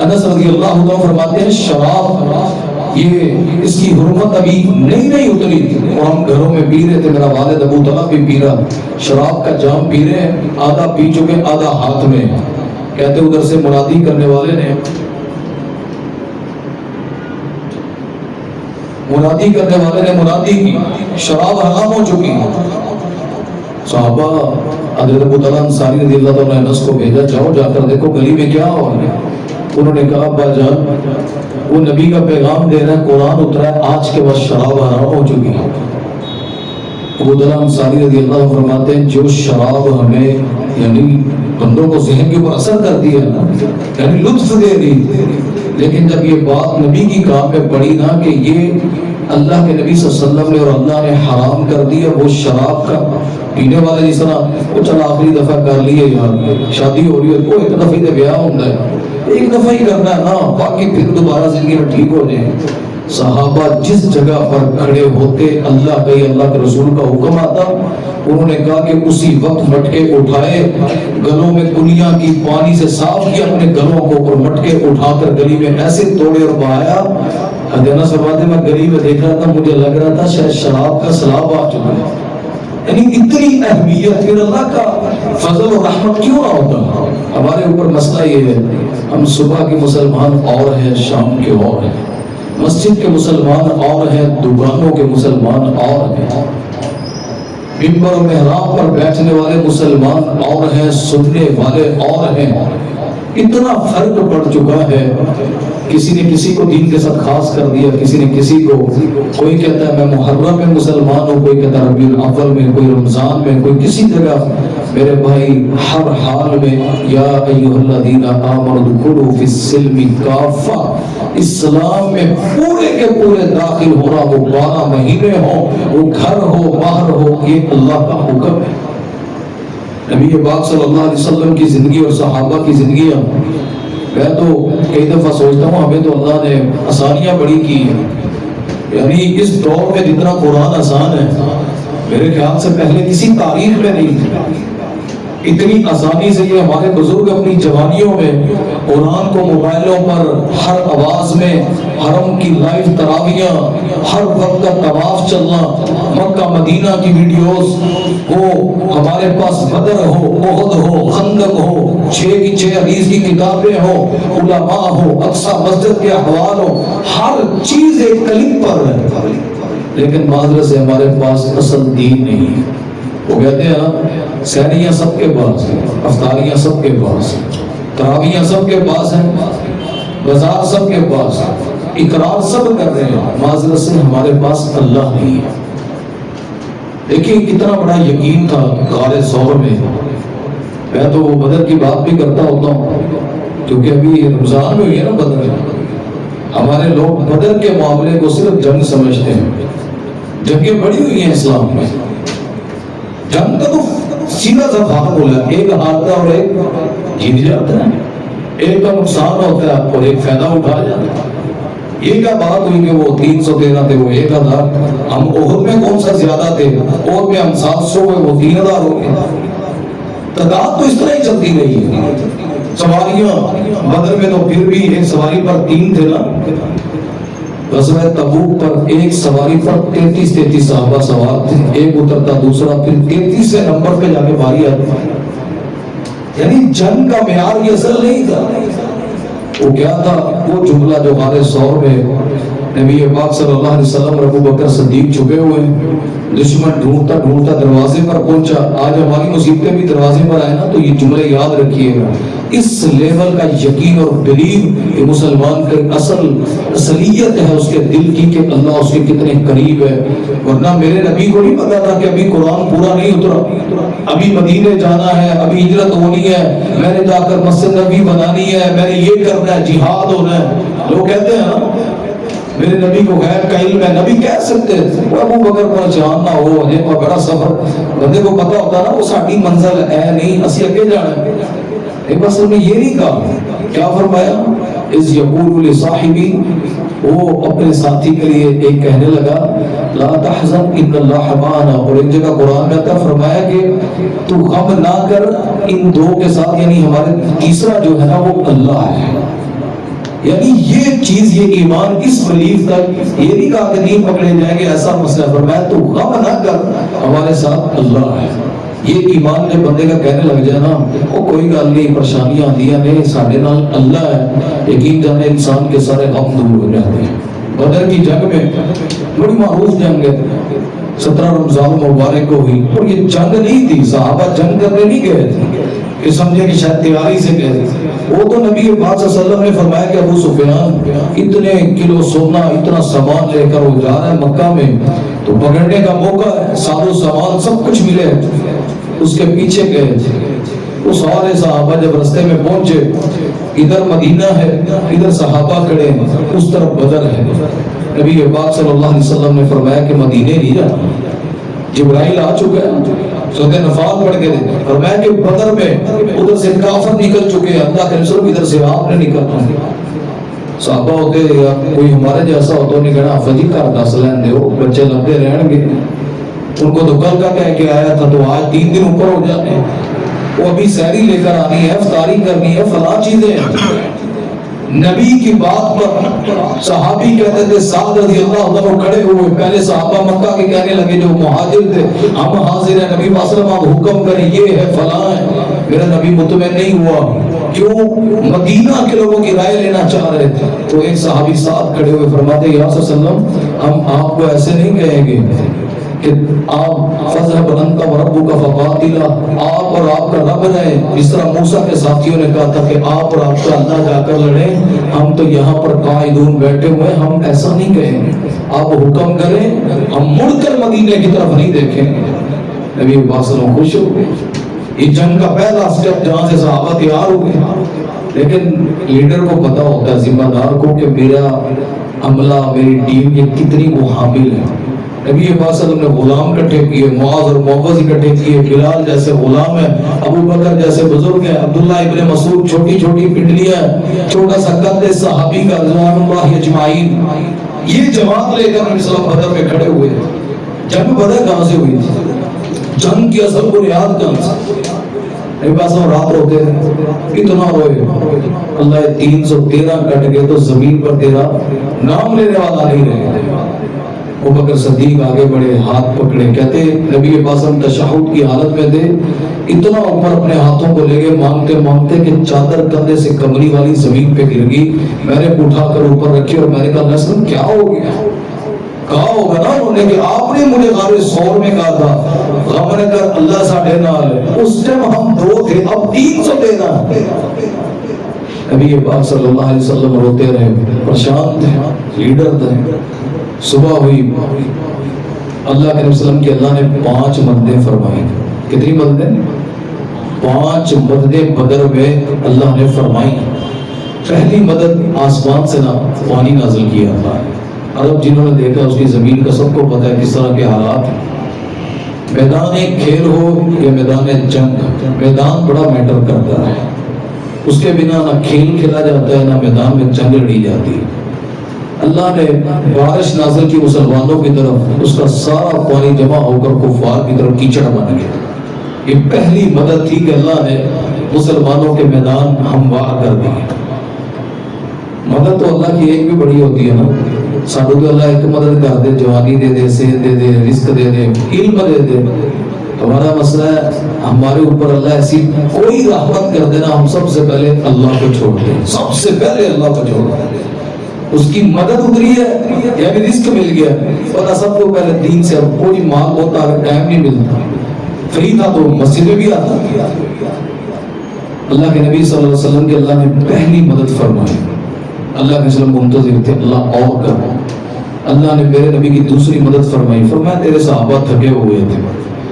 انس رضی اللہ عنہ فرماتے ہیں شراب یہ اس کی حرمت ابھی نہیں اتری تھی، اور ہم گھروں میں پی رہے تھے، میرا والد ابو طلحہ بھی پی رہا، شراب کا جام پی رہے ہیں، آدھا پی چکے آدھا ہاتھ میں، کہتے ادھر سے منادی کرنے والے نے منادی کی، شراب حرام ہو چکی۔ صحابہ حضرت ابو طلحہ انصاری رضی اللہ عنہ نے انس کو بھیجا، جاؤ جا کر دیکھو گلی میں کیا ہو رہا ہے۔ انہوں نے کہا ابا جان وہ نبی کا پیغام دے رہا ہے، قرآن اترا ہے، آج کے بعد شراب حرام ہو چکی ہے۔ ابو طلحہ انصاری رضی اللہ عنہ فرماتے ہیں جو شراب ہمیں یعنی بندوں کو ذہن کے اوپر اثر کرتی ہے نا، یعنی لطف دے رہی، لیکن جب یہ بات نبی کی کام میں پڑی نا کہ یہ اللہ کے نبی صلی اللہ علیہ وسلم نے اور اللہ نے حرام کر دیا، وہ شراب کا پینے والے جس طرح وہ چل آخری دفعہ کر لیے یار، شادی ہو رہی ہے وہ ایک دفعہ ہی بیاہ ہوتا ہے، ایک دفعہ ہی کرنا ہے نا، باقی پھر دوبارہ زندگی میں ٹھیک ہو جائے۔ صحابہ جس جگہ پر کھڑے ہوتے اللہ کے رسول کا حکم آتا، انہوں نے کہا کہ اسی وقت مٹکے اٹھائے، گلوں میں کنیاں کی، پانی سے صاف کیا اپنے گلوں کو، اور مٹکے اٹھا کر گلی میں ایسے توڑے اور بہایا۔ حدیث فرماتے میں گلی میں دیکھ رہا تھا، مجھے لگ رہا تھا شاید شراب کا سیلاب آ چکا ہے، یعنی اتنی اہمیت، پھر اللہ کا فضل و رحمت کیوں نہ ہوتا؟ ہمارے اوپر مسئلہ یہ ہے، ہم صبح کے مسلمان اور ہیں، شام کے اور ہیں، مسجد کے مسلمان اور ہیں، دکانوں کے مسلمان اور ہیں، ممبر و محراب پر بیٹھنے والے مسلمان اور ہیں، سننے والے اور ہیں۔ اتنا فرق پڑ چکا ہے، کسی نے کسی کو دین کے ساتھ خاص کر دیا، کسی نے کسی کو، کوئی کہتا ہے میں محرم میں مسلمان ہوں، کوئی کہتا ہے ربیع الاول میں، کوئی رمضان میں، کوئی کسی جگہ۔ میرے بھائی ہر حال میں یا ایھا الذین آمنوا ادخلوا فی السلم کافہ، اسلام میں پورے کے پورے داخل ہونا، وہ 12 مہینے ہو، وہ گھر ہو باہر ہو، یہ اللہ کا حکم ہے۔ نبی پاک صلی اللہ علیہ وسلم کی زندگی اور صحابہ کی زندگیاں، میں تو کئی دفعہ سوچتا ہوں ہمیں تو اللہ نے آسانیاں بڑی کی ہیں، یعنی اس دور میں جتنا قرآن آسان ہے میرے خیال سے پہلے کسی تاریخ میں نہیں تھی۔ اتنی آسانی سے یہ ہمارے بزرگ اپنی جوانیوں میں قرآن کو موبائلوں پر ہر آواز میں، حرم کی لائیو تراویحاں، ہر وقت کا طواف چلنا، مکہ مدینہ کی ویڈیوز، وہ ہمارے پاس بدر ہو، احد ہو، خندق ہو، 6 کی 6 حدیث کی کتابیں ہو، علماء ہو، اقصی مسجد کے احوال ہو، ہر چیز ایک کلک پر ہے، لیکن معذرت سے ہمارے پاس اصل دین نہیں ہے۔ وہ کہتے ہیں نا سحریاں سب کے پاس ہیں، افطاریاں سب کے پاس ہیں، تراویحاں سب کے پاس ہیں، بازار سب کے پاس ہے، اقرار سب کر رہے ہیں، معذرت سے ہمارے پاس اللہ نہیں ہے۔ دیکھیں کتنا بڑا یقین تھا غار ثور میں۔ میں تو وہ بدر کی بات بھی کرتا ہوتا ہوں کیونکہ ابھی رمضان میں ہوئی ہے نا بدر۔ ہمارے لوگ بدر کے معاملے کو صرف جنگ سمجھتے ہیں، جنگیں بڑی ہوئی ہیں اسلام میں، جنگ کا تو سیدھا سا بات بولا، ایک ہارتا اور ایک جیت جاتا ہے، ایک کا نقصان ہوتا ہے اور ایک فائدہ اٹھا جاتا ہے۔ یہ کیا بات ہوئی کہ وہ 313 تھے وہ 1000، ہم احد میں کون سا زیادہ تھے، احد میں ہم 700 ہوئے وہ 3000 ہو گئے۔ تعداد تو اس طرح ہی چلتی رہی ہے۔ سواریاں بدر میں تو پھر بھی ایک سواری پر 3 تھے نا، غزوہ تبوک پر ایک سواری پر 33 صحابہ سوار تھے، ایک اترتا دوسرا، پھر 33 نمبر پہ جا کے باری آتی۔ یعنی جنگ کا معیار یہ اصل نہیں تھا، وہ کیا تھا؟ وہ جملہ جو غار ثور میں نبی پاک صلی اللہ علیہ وسلم اور ابو بکر صدیق چھپے ہوئے، دشمن ڈھونڈتا ڈھونڈتا دروازے پر پہنچا۔ آج ہماری مصیبتیں بھی دروازے پر آئے نا تو یہ جملے یاد رکھیے گا۔ اس لیول کا یقین اور بلیو یہ مسلمان کا اصل اصلیت ہے اس کے دل کی کہ اللہ اس کے کتنے قریب ہے۔ ورنہ میرے نبی کو نہیں پتا تھا کہ ابھی قرآن پورا نہیں اترا، ابھی مدینے جانا ہے، ابھی ہجرت ہونی ہے، میں نے جا کر مسجد نبی بنانی ہے، میں نے یہ کرنا ہے، جہاد ہونا ہے۔ لوگ کہتے ہیں نا میرے نبی کو غیب کا علم ہے، نبی کہہ سکتے وہ ابو بکر کو جاننا ہو اجے کا بڑا سفر بندے کو پتا ہوتا نا وہ ساڈی منزل ہے نہیں، اسی اگے جانا ہے۔ ایک بس انہوں نے یہ نہیں کہا، کیا فرمایا؟ اذ یقول لصاحبی، وہ اپنے ساتھی کے لیے ایک کہنے لگا لا تحزن ان اللہ معنا، اور ایک جگہ قرآن میں آتا فرمایا کہ تو غم نہ کر ان دو کے ساتھ، یعنی ہمارے تیسرا جو ہے نا وہ اللہ ہے۔ یعنی یہ چیز یہ ایمان اس بلیف تک یہ نہیں کہا کہ دین پکڑے جائیں گے، ایسا مسئلہ فرمایا تو غم نہ کر ہمارے ساتھ اللہ ہے۔ یہ ایمان جب بندے کا کہنے لگ جائے نا وہ کوئی گل نہیں، پریشانیاں آندیاں نہیں، ساڈے نال اللہ ہے، یقین جانے انسان کے سارے غم دور ہو جاتے ہیں۔ بدر کی جنگ میں بڑی معروف جنگ ہے، 17 رمضان مبارک کو ہوئی، اور یہ جنگ نہیں تھی، صحابہ جنگ کرنے نہیں گئے تھے کہ سمجھے کہ شاید تیاری سے گئے تھے۔ وہ تو نبی پاک صلی اللہ علیہ وسلم نے فرمایا کہ ابو سفیان اتنے کلو سونا اتنا سامان لے کر وہ جا رہا ہے مکہ میں تو پکڑنے کا موقع ہے، سادو سامان سب کچھ ملے، اس کے پیچھے گئے تھے۔ وہ سارے صحابہ جب رستے میں پہنچے، ادھر مدینہ ہے، ادھر صحابہ کھڑے ہیں، اس طرف بدر ہے۔ نبی پاک صلی اللہ علیہ وسلم نے فرمایا کہ مدینے نہیں جانا، جبرائیل آ چکا ہے، سورۃ نفال پڑھ کے دے، فرمایا کہ بدر میں ادھر سے کافر نکل چکے ہیں، اللہ کے رسول ادھر سے آپ نے نکلنا۔ صحابہ ہوتے یا کوئی ہمارے جیسا ہو تو نہیں کہنا فجی گھر دس لین دیو، بچے لگتے رہن گے، ان کو تو کل کا کہہ کے آیا تھا تو آج 3 دن اوپر ہو جاتے ہیں، وہ ابھی سحری لے کر آنی ہے، افطاری کرنی ہے، فلاں چیزیں ہیں۔ نبی کی بات پر صحابی کہتے تھے، سعد رضی اللہ عنہ کھڑے ہوئے، پہلے صحابہ مکہ کے کہنے لگے جو مہاجر تھے ہم حاضر ہیں، نبی صلی اللہ علیہ وسلم حکم کریں، یہ ہے فلاں ہے۔ میرا نبی مطمئن نہیں ہوا، کیوں؟ مدینہ کے لوگوں کی رائے لینا چاہ رہے تھے۔ تو ایک صحابی ساتھ کھڑے ہوئے فرماتے یا رسول اللہ علیہ وسلم ہم آپ کو ایسے نہیں کہیں گے کہ آپ فذهب انت وربك فقاتلا، آپ اور آپ کا رب رہے، جس طرح موسیٰ کے ساتھیوں نے کہا تھا کہ آپ اور آپ کا اللہ جا کر لڑیں، ہم تو یہاں پر قائدون بیٹھے ہوئے، ہم ایسا نہیں کہیں گے، آپ حکم کریں، ہم مڑ کر مدینے کی طرف نہیں دیکھیں گے۔ نبی پاک صلی اللہ علیہ وسلم خوش ہو گئے، یہ جنگ کا پہلا سٹیپ جہاں سے صحابہ تیار ہو گئے۔ لیکن لیڈر کو پتا ہوتا ہے، ذمہ دار کو، کہ میرا عملہ میری ٹیم یہ کتنی وہ حامل ہے۔ نبی پاک صلی اللہ علیہ وسلم نے غلام اکٹھے کیے، معاذ اور معوذ اکٹھے کیے، بلال جیسے غلام ہیں، ابو بکر جیسے بزرگ ہیں، عبداللہ ابن مسعود چھوٹی چھوٹی پنڈلیاں، چھوٹا سا قد صحابی کا رضوان اللہ اجمعین، یہ جماعت لے کر نبی صلی اللہ علیہ وسلم بدر میں کھڑے ہوئے۔ جنگ بدر کہاں سے ہوئی تھی؟ جنگ کی اصل بنیاد کہاں سے؟ نبی پاک صلی اللہ علیہ وسلم رات روتے ہیں، اتنا روئے، اللہ 313 کٹ گئے تو زمین پر تیرا نام لینے والا نہیں رہے۔ ابو بکر صدیق آگے بڑھے، ہاتھ پکڑے، کہتے نبی پاک صلی اللہ علیہ وسلم تشہد کی حالت میں تھے، اتنا اوپر اپنے ہاتھوں کو لے گئے مانگتے مانگتے کہ چادر کندھے سے کمری والی زمین پہ گر گئی، میں نے اٹھا کر اوپر رکھی اور میں نے کہا نسل کیا ہو گیا؟ کہا ہوگا نا انہوں نے کہ آپ نے مجھے غار ثور میں کہا تھا غم نے کہا اللہ ساڈے نال ہے، اس ٹائم ہم 2 تھے اب 313 نبی پاک صلی اللہ علیہ وسلم روتے رہے، پریشان تھے، لیڈر تھے. صبح ہوئی، اللہ کے نبی وسلم کی اللہ نے 5 مددیں فرمائی. کتنی مددیں؟ 5 مددیں بدر میں اللہ نے فرمائی. پہلی مدد آسمان سے پانی نازل کیا تھا. عرب جنہوں نے دیکھا اس کی زمین کا سب کو پتہ ہے کس طرح کے حالات. میدان کھیل ہو یا میدان جنگ، میدان بڑا میٹر کرتا ہے. اس کے بنا نہ کھیل کھیلا جاتا ہے نہ میدان میں جنگ لڑی جاتی. اللہ نے بارش نازل کی مسلمانوں کی طرف، اس کا سارا پانی جمع ہو کر کفار کی طرف کیچڑ بن گیا. یہ پہلی مدد تھی کہ اللہ نے مسلمانوں کے میدان ہموار کر دیے. مدد تو اللہ کی ایک بھی بڑی ہوتی ہے نا. سانو تو اللہ ایک مدد کر دے، جوانی دے دے، صحت دے دے، رزق دے دے، علم دے دے. ہمارا مسئلہ ہے ہمارے اوپر اللہ ایسی کوئی رحمت کر دینا، ہم سب سے پہلے اللہ کو چھوڑ دیں. سب سے پہلے اللہ کو چھوڑ دیں. اس کی مدد اتری ہے یعنی رزق مل گیا. پتا سب کو پہلے دین سے اب کوئی مال ہوتا ہے ٹائم نہیں ملتا. فری تھا تو مسجد میں بھی آتا. اللہ کے نبی صلی اللہ علیہ وسلم کے اللہ نے پہلی مدد فرمائی. اللہ کے وسلم منتظر تھے اللہ اور کر. اللہ نے میرے نبی کی دوسری مدد فرمائی. فرمایا تیرے صحابہ تھکے ہوئے تھے،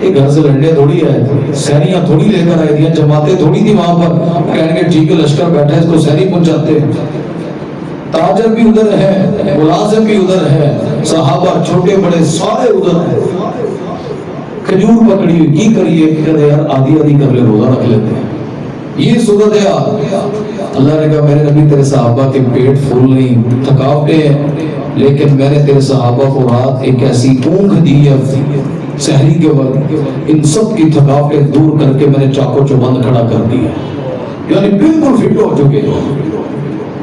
یہ گھر سے لڑنے تھوڑی آئے تھے، سینیاں تھوڑی لے کر آئی تھی، جماعتیں تھوڑی تھی وہاں پر کہنے کے ٹھیک ہے لشکر بیٹھا ہے اس کو سینی پہنچاتے. تاجر بھی ادھر ہے، ملازم بھی ادھر ہے، صحابہ چھوٹے بڑے سارے ادھر ہیں. کھجور پکڑی ہوئی کی کریے کہ یار آدھی آدھی کر لے روزہ رکھ لیتے ہیں. یہ صورت ہے. اللہ نے کہا میرے نبی تیرے صحابہ کے پیٹ پھول نہیں، تھکاوٹیں ہیں، لیکن میں نے تیرے صحابہ کو رات ایک ایسی اونگ دی ہے سحری کے وقت، ان سب کی تھکاوٹیں دور کر کے میں نے چاقو چوبند کھڑا کر دیا. یعنی بالکل فٹ ہو چکے.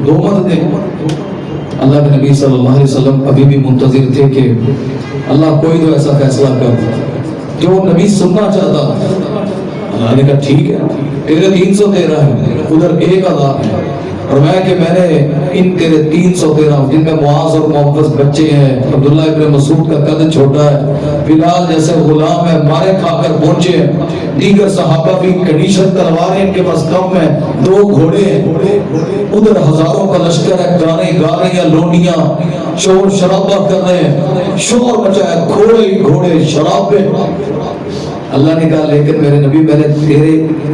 2 مددیں. اللہ کے نبی صلی اللہ علیہ وسلم ابھی بھی منتظر تھے کہ اللہ کوئی تو ایسا فیصلہ کر جو نبی سننا چاہتا. اللہ نے کہا ٹھیک ہے تیرے 313 ہے، ادھر 1000 ہے. اور میں نے ان تیرے 313 جن میں معاذ اور معوذ بچے ہیں، عبداللہ ابن مسعود کا قد چھوٹا ہے، بلال جیسے غلام ہے مارے کھا کر پہنچے ہیں، دیگر صحابہ بھی کنیشن تلواریں ان کے پاس کم ہیں، 2 گھوڑے ہیں، ادھر ہزاروں کا لشکر ہے، گانے گا رہے ہیں، لونڈیاں شور شرابہ کر رہے ہیں، شور مچا ہے، گھوڑے شرابے. اللہ نے کہا لیکن میرے نبی میں نے تیرے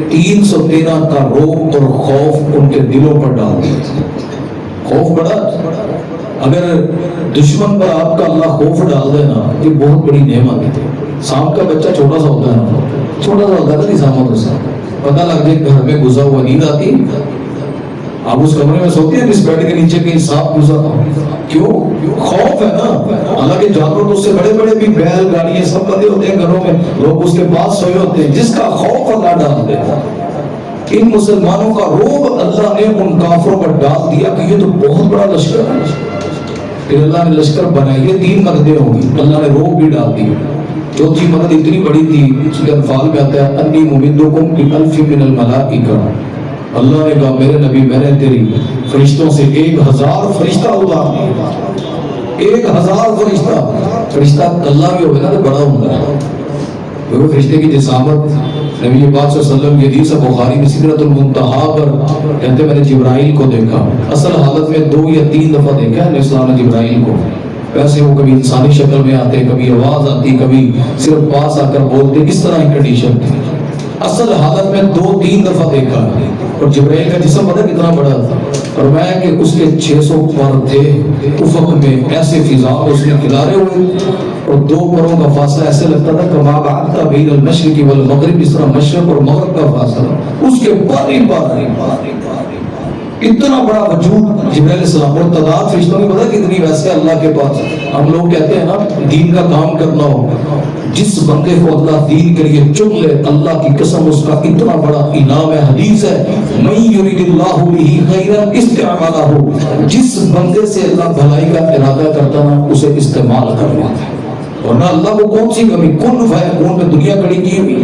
313 کا روب اور خوف ان کے دلوں پر ڈال دیا. خوف بڑا، اگر دشمن پر آپ کا اللہ خوف ڈال دے نا یہ بہت بڑی نعمت ہے. سانپ کا بچہ چھوٹا سا ہوتا ہے نا، چھوٹا سا ہوتا ہے نہیں سامنے سے پتہ لگ جائے گھر میں گھسا ہوا نیند آتی. آپ اس کمرے میں سوتے ہیں جس بیڈ کے نیچے کہیں سانپ گھسا، کیوں؟ خوف ہے نا. حالانکہ جانور تو اس سے بڑے بڑے بھی بیل گاڑیاں سب بندے ہوتے ہیں گھروں میں، لوگ اس کے پاس سوئے ہوتے ہیں. جس کا خوف اللہ ڈال دیتا. ان مسلمانوں کا روب اللہ نے ان کافروں پر ڈال دیا کہ یہ تو بہت بڑا لشکر ہے. پھر اللہ نے لشکر بنائی ہے، 3 مددیں ہوگی، اللہ نے روب بھی ڈال دی. چوتھی مدد اتنی بڑی تھی، اس کے انفال میں آتا ہے انی ممدکم بألف من الملائکہ. اللہ نے کہا میرے نبی میں نے تیری فرشتوں سے 1000 فرشتہ اتار دیے. 1000 فرشتہ. فرشتہ کلہ بھی ہوگا نا تو بڑا ہوتا ہے، کیونکہ فرشتے کی جسامت. نبی پاک صلی اللہ علیہ وسلم یہ حدیث بخاری میں سدرۃ المنتہا پر کہتے میں نے جبرائیل کو دیکھا. اصل حالت میں 2 یا 3 دفعہ دیکھا ہے اسلام نے جبرائیل کو. ویسے وہ کبھی انسانی شکل میں آتے، کبھی آواز آتی، کبھی صرف پاس آ کر بولتے، اس طرح کی کنڈیشن تھی. اصل حالت میں 2-3 دفعہ دیکھا. اور جبرائیل کا جسم پتہ کتنا بڑا تھا، اور میں کہ اس کے 600 پر تھے افق میں، ایسے فضا اس میں کھلارے ہوئے، اور 2 پروں کا فاصلہ ایسے لگتا تھا کہ ما بعد بین المشرق والمغرب، اس طرح مشرق اور مغرب کا فاصلہ، اس کے پر ہی اتنا بڑا وجود جبرائیل علیہ السلام. اور تعداد فرشتوں کی پتہ کتنی ویسے اللہ کے پاس. ہم لوگ کہتے ہیں نا دین کا کام کرنا ہو، جس بندے کو اللہ دین کے لیے چن لے اللہ کی قسم اس کا اتنا بڑا انعام ہے. حدیث ہے من یرید اللہ بہ خیرا استعملہ، جس بندے سے اللہ بھلائی کا ارادہ کرتا نا اسے استعمال کر لیتا ہے. ورنہ اللہ کو کون سی کمی، کن فیکون پہ دنیا کھڑی کی ہوئی.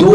2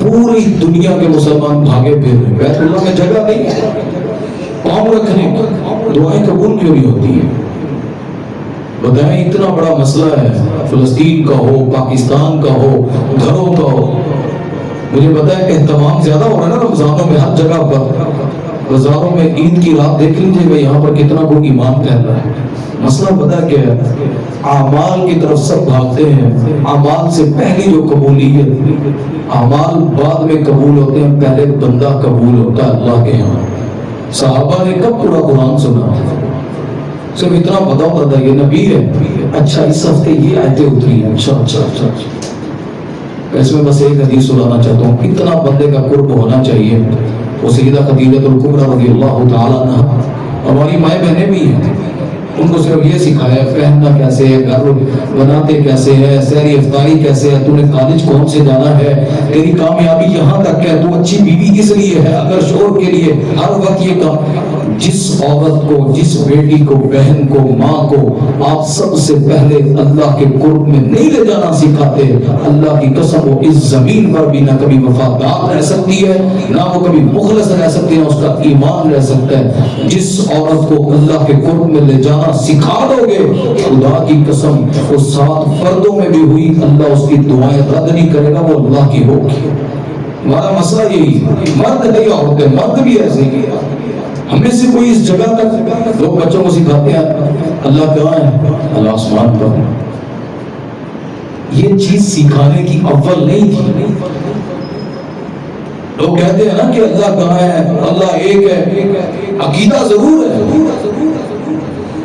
پوری دنیا کے مسلمان بھاگے پھر رہے ہیں، بیت اللہ میں جگہ نہیں ہے پاؤں رکھنے کی، دعائیں قبول کیوں نہیں ہوتی ہیں؟ بتائیں، اتنا بڑا مسئلہ ہے، فلسطین کا ہو، پاکستان کا ہو، گھروں کا ہو. مجھے پتا ہے اہتمام زیادہ ہو رہا ہے نا رمضانوں میں، ہر جگہ پر بازاروں میں عید کی رات دیکھ لیجیے بھائی یہاں پر کتنا کوئی ایمان پھیل رہا ہے. مسئلہ پتا کیا ہے؟ اعمال کی طرف سب بھاگتے ہیں، اعمال سے پہلی جو قبولیت، اعمال بعد میں قبول ہوتے ہیں، پہلے بندہ قبول ہوتا ہے اللہ کے ہاں. صحابہ نے کب پورا قرآن سنا؟ صرف اتنا پتا ہوتا تھا یہ نبی ہے، اچھا اس ہفتے یہ آیتیں اتری ہیں، اچھا اچھا اچھا اچھا. اس میں بس ایک حدیث سنانا چاہتا ہوں، اتنا بندے کا قرب ہونا چاہیے. وہ سیدہ خدیجہ الکبریٰ رضی اللہ تعالیٰ عنہ، ہماری مائیں بہنیں بھی ہیں، ان کو صرف یہ سکھایا پہننا کیسے ہے، گھر بناتے کیسے ہے، سحری افطاری کیسے ہے، تو نے کالج کون سے جانا ہے، تیری کامیابی یہاں تک ہے، تو اچھی بیوی کس لیے ہے، اگر شوہر کے لیے ہر وقت یہ کام. جس عورت کو، جس بیٹی کو، بہن کو، ماں کو آپ سب سے پہلے اللہ کے قرب میں نہیں لے جانا سکھاتے، اللہ کی قسم وہ اس زمین پر بھی نہ کبھی وفادار رہ سکتی ہے، نہ وہ کبھی مخلص رہ سکتی ہے، اس کا ایمان رہ سکتا ہے. جس عورت کو اللہ کے قرب میں لے جانا سکھا دو گے، خدا کی قسم وہ 7 پردوں میں بھی ہوئی اللہ اس کی دعائیں رد نہیں کرے گا، وہ اللہ کی ہوگی. ہمارا مسئلہ یہی، مرد نہیں عورتیں، مرد بھی ایسے ہی. ہم میں سے کوئی اس جگہ تک لوگ بچوں کو سکھاتے ہیں اللہ کہاں ہے، اللہ آسمان پر. یہ چیز سکھانے کی اول نہیں تھی. لوگ کہتے ہیں نا کہ اللہ کہاں ہے، اللہ ایک ہے، عقیدہ ضرور ہے،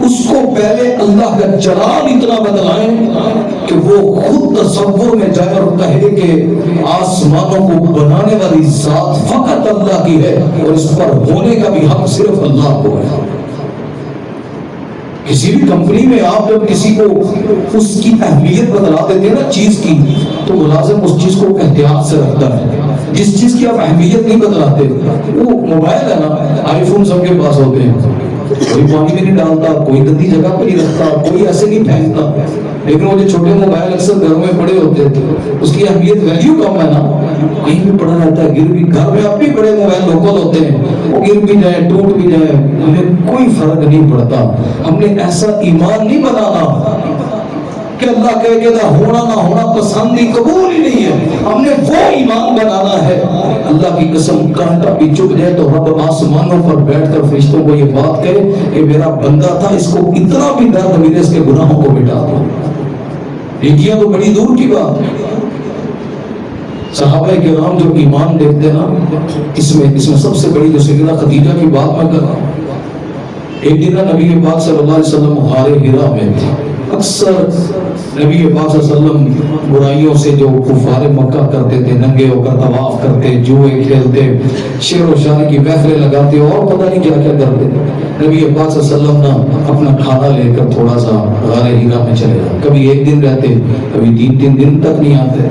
اس کو پہلے اللہ کا جلال اتنا بتلائیں کہ وہ خود تصور میں جائے اور کہے کہ آسمانوں کو بنانے والی ذات فقط اللہ کی ہے اور اس پر ہونے کا بھی حق صرف اللہ کو ہے. کسی بھی کمپنی میں آپ جب کسی کو اس کی اہمیت بتلا دیتے ہیں نا چیز کی، تو ملازم اس چیز کو احتیاط سے رکھتا ہے. جس چیز کی آپ اہمیت نہیں بتلاتے، وہ موبائل ہے نا، آئی فون سب کے پاس ہوتے ہیں، کوئی پانی میں نہیں ڈالتا، کوئی گندی جگہ پہ نہیں رکھتا، کوئی ایسے نہیں پھینکتا. لیکن وہ جو چھوٹے موبائل اکثر گھروں میں پڑے ہوتے ہیں، اس کی اہمیت ویلیو کم ہے نا، کہیں بھی پڑا رہتا ہے، گر بھی، گھر میں اب بھی بڑے موبائل لوکل ہوتے ہیں، وہ گر بھی جائے، ٹوٹ بھی جائے، ہمیں کوئی فرق نہیں پڑتا. ہم نے ایسا ایمان نہیں بنانا کہ اللہ کہے کہ نہ ہونا پسند ہی قبول ہی نہیں ہے. ہم نے وہ ایمان بنانا ہے، اللہ کی قسم کانٹا بھی چپ جائے تو رب آسمانوں پر بیٹھ کر فرشتوں کو یہ بات کہے کہ میرا بندہ تھا، اس کو اتنا بھی درد میرے اس کے گناہوں کو مٹا دو. نیکیاں تو بڑی دور کی بات ہے. صحابہ کرام جو ایمان دیکھتے نا، اس میں سب سے بڑی جو سیدہ خدیجہ کی بات میں کر رہا ہوں. ایک دن نبی پاک صلی اللہ علیہ وسلم غار حرا میں تھے. اکثر نبی پاک صلی اللہ علیہ وسلم برائیوں سے جو کفار مکہ کرتے تھے، ننگے ہو کر طواف کرتے، جوئے کھیلتے، شعر و شاعری کی محفلیں لگاتے اور پتہ نہیں کیا کیا کرتے. نبی پاک صلی اللہ علیہ وسلم نا اپنا کھانا لے کر تھوڑا سا غار حرا میں چلے جاتے. کبھی ایک دن رہتے، کبھی 3 دن تک نہیں آتے.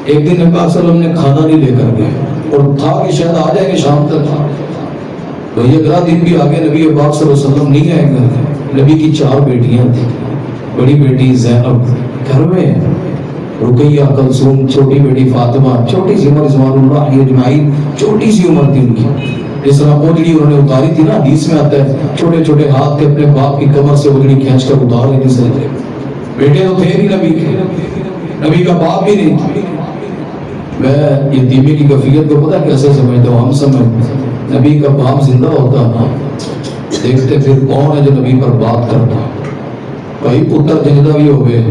ایک دن نبی پاک صلی اللہ علیہ وسلم نے کھانا نہیں لے کر گئے اور تھا کہ شاید آ جائیں گے شام تک. تو یہ اگلا دن بھی آگے نبی پاک صلی اللہ علیہ وسلم نہیں آئے گھر. نبی کی 4 بیٹیاں تھیں. بڑی بیٹی زینب گھر میں، رقیہ، کلثوم، چھوٹی بیٹی فاطمہ، چھوٹی سی عمر، رضوان اللہ علیہ اجمعین، چھوٹی سی عمر تھی ان کی. جس طرح اوجڑی انہوں نے اتاری تھی نا، حدیث میں آتا ہے چھوٹے چھوٹے ہاتھ تھے، اپنے باپ کی کمر سے اوجڑی کھینچ کر اتار لیتی سجدے. بیٹے تو تھے نہیں نبی کے، نبی کا باپ بھی نہیں تھا. میں یتیمی کی کفیت کو پتہ کیسے سمجھتا ہوں؟ ہم سمجھ نبی کا باپ زندہ ہوتا نا، دیکھتے پھر کون ہے جو نبی پر بات کرتا. بھائی پتر جنگدہ بھی ہو گئے،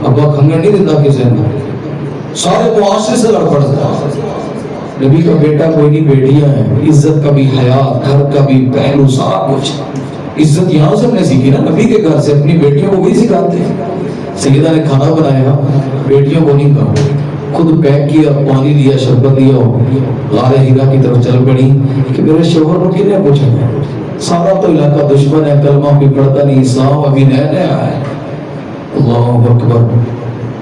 ابا کھنگڑ نہیں دیتا کسی نے، سارے معاشرے سے لڑ پڑتا. نبی کا بیٹا کوئی نہیں، بیٹیاں ہیں. عزت کا بھی، حیا، گھر کا بھی پہلو، سارا کچھ. عزت یہاں سے ہم نے سیکھی نا، نبی کے گھر سے. اپنی بیٹیوں کو وہی سکھاتے ہیں. سیدہ نے کھانا بنایا، بیٹیوں کو نہیں کہا، خود پیک کیا، پانی لیا، شربت دیا، غار حرا کی طرف چل پڑی کہ میرے شوہر کو کس نے پوچھا؟ سارا تو علاقہ دشمن ہے، کلمہ بھی پڑھتا نہیں، اسلام ابھی نیا نیا ہے. اللہ اکبر.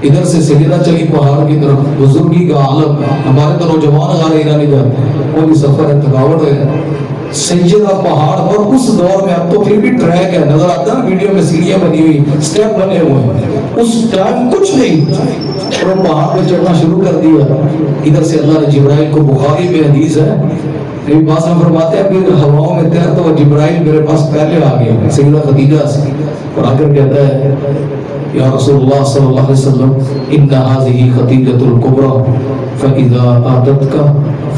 ادھر سے سیدہ چلی پہاڑ کی طرف. بزرگی کا عالم، ہمارے تو نوجوان غار حرا نہیں جاتے، وہ بھی سفر ہے، تھکاوٹ ہے. سیدہ پہاڑ پر اس دور میں، اب تو پھر بھی ٹریک ہے، نظر آتا ہے ویڈیو میں، سیڑھیاں بنی ہوئی، سٹیپ بنے ہوئے ہیں. اس ٹائم کچھ نہیں، اور وہ پہاڑ پہ چڑھنا شروع کر دیا. ادھر سے اللہ نے جبرائیل کو، بخاری میں حدیث ہے، نبی پاک فرماتے ہیں پھر ہواؤں میں تیرتا ہوا جبرائیل میرے پاس پہلے آ گیا سیدہ خدیجہ سے، اور آ کر کہتا ہے یا رسول اللہ صلی اللہ علیہ وسلم ان هذه خدیجۃ الکبریٰ فاذا آتتک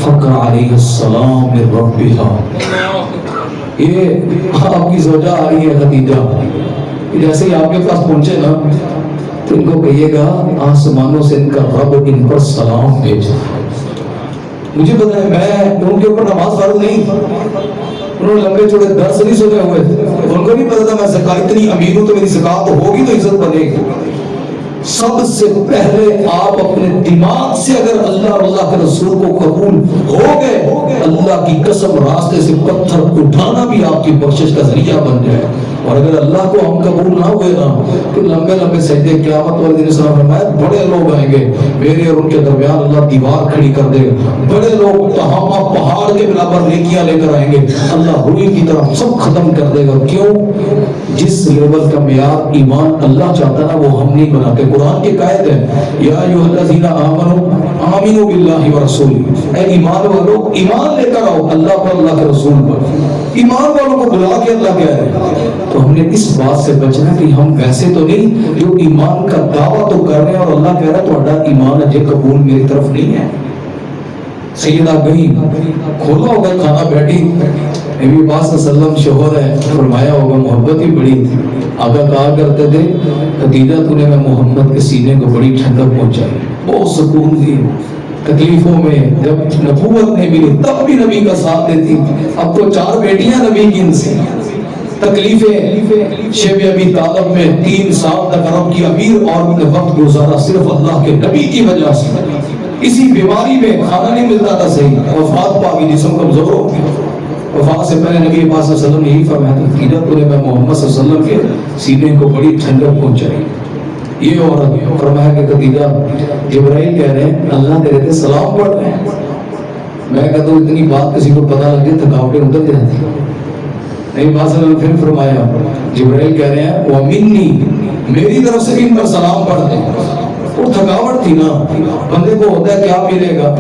فقرأ علیہ السلام من ربها. یہ آپ کی زوجہ آ رہی ہے خدیجہ، جیسے ہی آپ کے پاس پہنچے نا تو ان کو کہیے گا آسمانوں سے ان کا رب ان پر سلام بھیجا. مجھے پتا ہے میں ان کے اوپر نماز فرض نہیں، انہوں نے لمبے چوڑے درس نہیں سنے ہوئے تھے، ان کو نہیں پتا تھا میں زکات اتنی امیر ہوں تو میری زکات ہوگی تو عزت بنے گی. سب سے پہلے آپ اپنے دماغ سے اگر اللہ اور اللہ کے رسول کو قبول ہو گئے، اللہ کی قسم راستے سے پتھر اٹھانا بھی آپ کی بخشش کا ذریعہ بن جائے. اور اگر اللہ کو ہم قبول نہ ہوئے نا تو لمبے لمبے سجدے قیامت والے دن صلی اللہ علیہ وسلم بڑے لوگ آئیں گے میرے اور ان کے درمیان اللہ دیوار کھڑی کر دے گا. بڑے لوگ تہامہ پہاڑ کے برابر نیکیاں لے کر آئیں گے، اللہ روئی کی طرح سب ختم کر دے گا. کیوں؟ جس لیول کا معیار ایمان اللہ چاہتا ہے نا وہ ہم نہیں بناتے. قرآن کی قائد ہے یا ایھا الذین آمنوا آمنوا باللہ ورسولہ، اے ایمان والو ایمان لے کر آؤ اللہ پر، اللہ کے رسول پر. ایمان والوں کو بلا کے اللہ کہہ رہے ہیں. تو ہم نے اس بات سے بچنا کہ ہم ویسے تو نہیں جو ایمان کا دعویٰ تو کر رہے ہیں اور اللہ کہہ رہا ہے تہاڈا ایمان اجے قبول میری طرف نہیں ہے. سیدہ گئی کھولا ہوگا کھانا بیٹھی، نبی پاک صلی اللہ علیہ وسلم شوہر ہے، فرمایا ہوگا محبت ہی بڑی تھی. آقا کہا کرتے تھے خدیجہ تو نے میں محمد کے سینے کو بڑی ٹھنڈک پہنچائی، بہت سکون دی. تکلیفوں میں جب نبوت نہیں ملی تب بھی نبی کا ساتھ دیتی. اب تو 4 بیٹیاں نبی کی ان سے. تکلیفیں شیب ابی طالب میں 3 سال تک عرب کی امیر اور نے وقت گزارا صرف اللہ کے نبی کی وجہ سے. اسی بیماری میں کھانا نہیں ملتا تھا صحیح، وفات پا گئی، جسم کمزور ہو گیا. وفات سے پہلے نبی پاک صلی اللہ علیہ وسلم نے یہی فرمایا تھا خدیجہ تو نے میں محمد صلی اللہ علیہ وسلم کے سینے کو بڑی ٹھنڈک پہنچائی. یہ عورت فرمایا کہ خدیجہ جبرائیل کہہ رہے ہیں اللہ تیرے تے سلام پڑھ رہے ہیں. میں کہتا ہوں اتنی بات کسی کو پتہ لگ جائے تھکاوٹیں اتر جاتی. نبی پاک صلی اللہ علیہ وسلم پھر فرمایا جبرائیل کہہ رہے ہیں وَمِنِّي میری طرف سے بھی ان پر سلام پڑھ دیں. وہ تھکاوٹ تھی نا، بندے کو ہوتا ہے کیا ملے گا.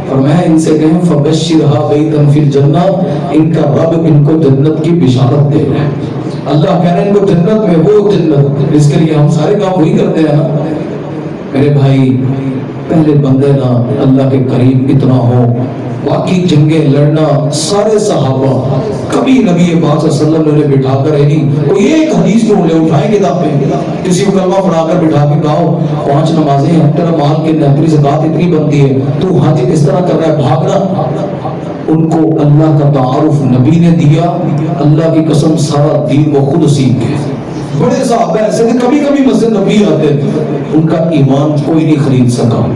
اور میں ان سے کہیں فَبَشِّرْهَا بَيْتًا فِي الْجَنَّةِ ان کا رب ان کو جنت کی بشارت دے رہا ہے. اللہ کہہ رہے ہیں ان کو جنت میں، وہ جنت جس کے لیے ہم سارے کام وہی کرتے ہیں نا. میرے بھائی پہلے بندے نا اللہ کے قریب اتنا ہو. واقعی جنگیں لڑنا سارے صحابہ کبھی نبی پاک صلی اللہ علیہ وسلم نے بٹھا کر نہیں کوئی ایک حدیث کیوں لے اٹھائیں کتاب پہ کسی کو کلمہ پڑھا کر بٹھا کے کہو 5 نمازیں ہیں تیرا مال کے نفلی زکات اتنی بنتی ہے تو حج کس طرح کر رہا ہے بھاگنا. ان کو اللہ کا تعارف نبی نے دیا. اللہ کی قسم سارا دین وہ خود سیکھ گئے. بڑے صحابہ ایسے تھے کبھی کبھی مسجد نبی آتے تھے ان کا ایمان کوئی نہیں خرید سکا.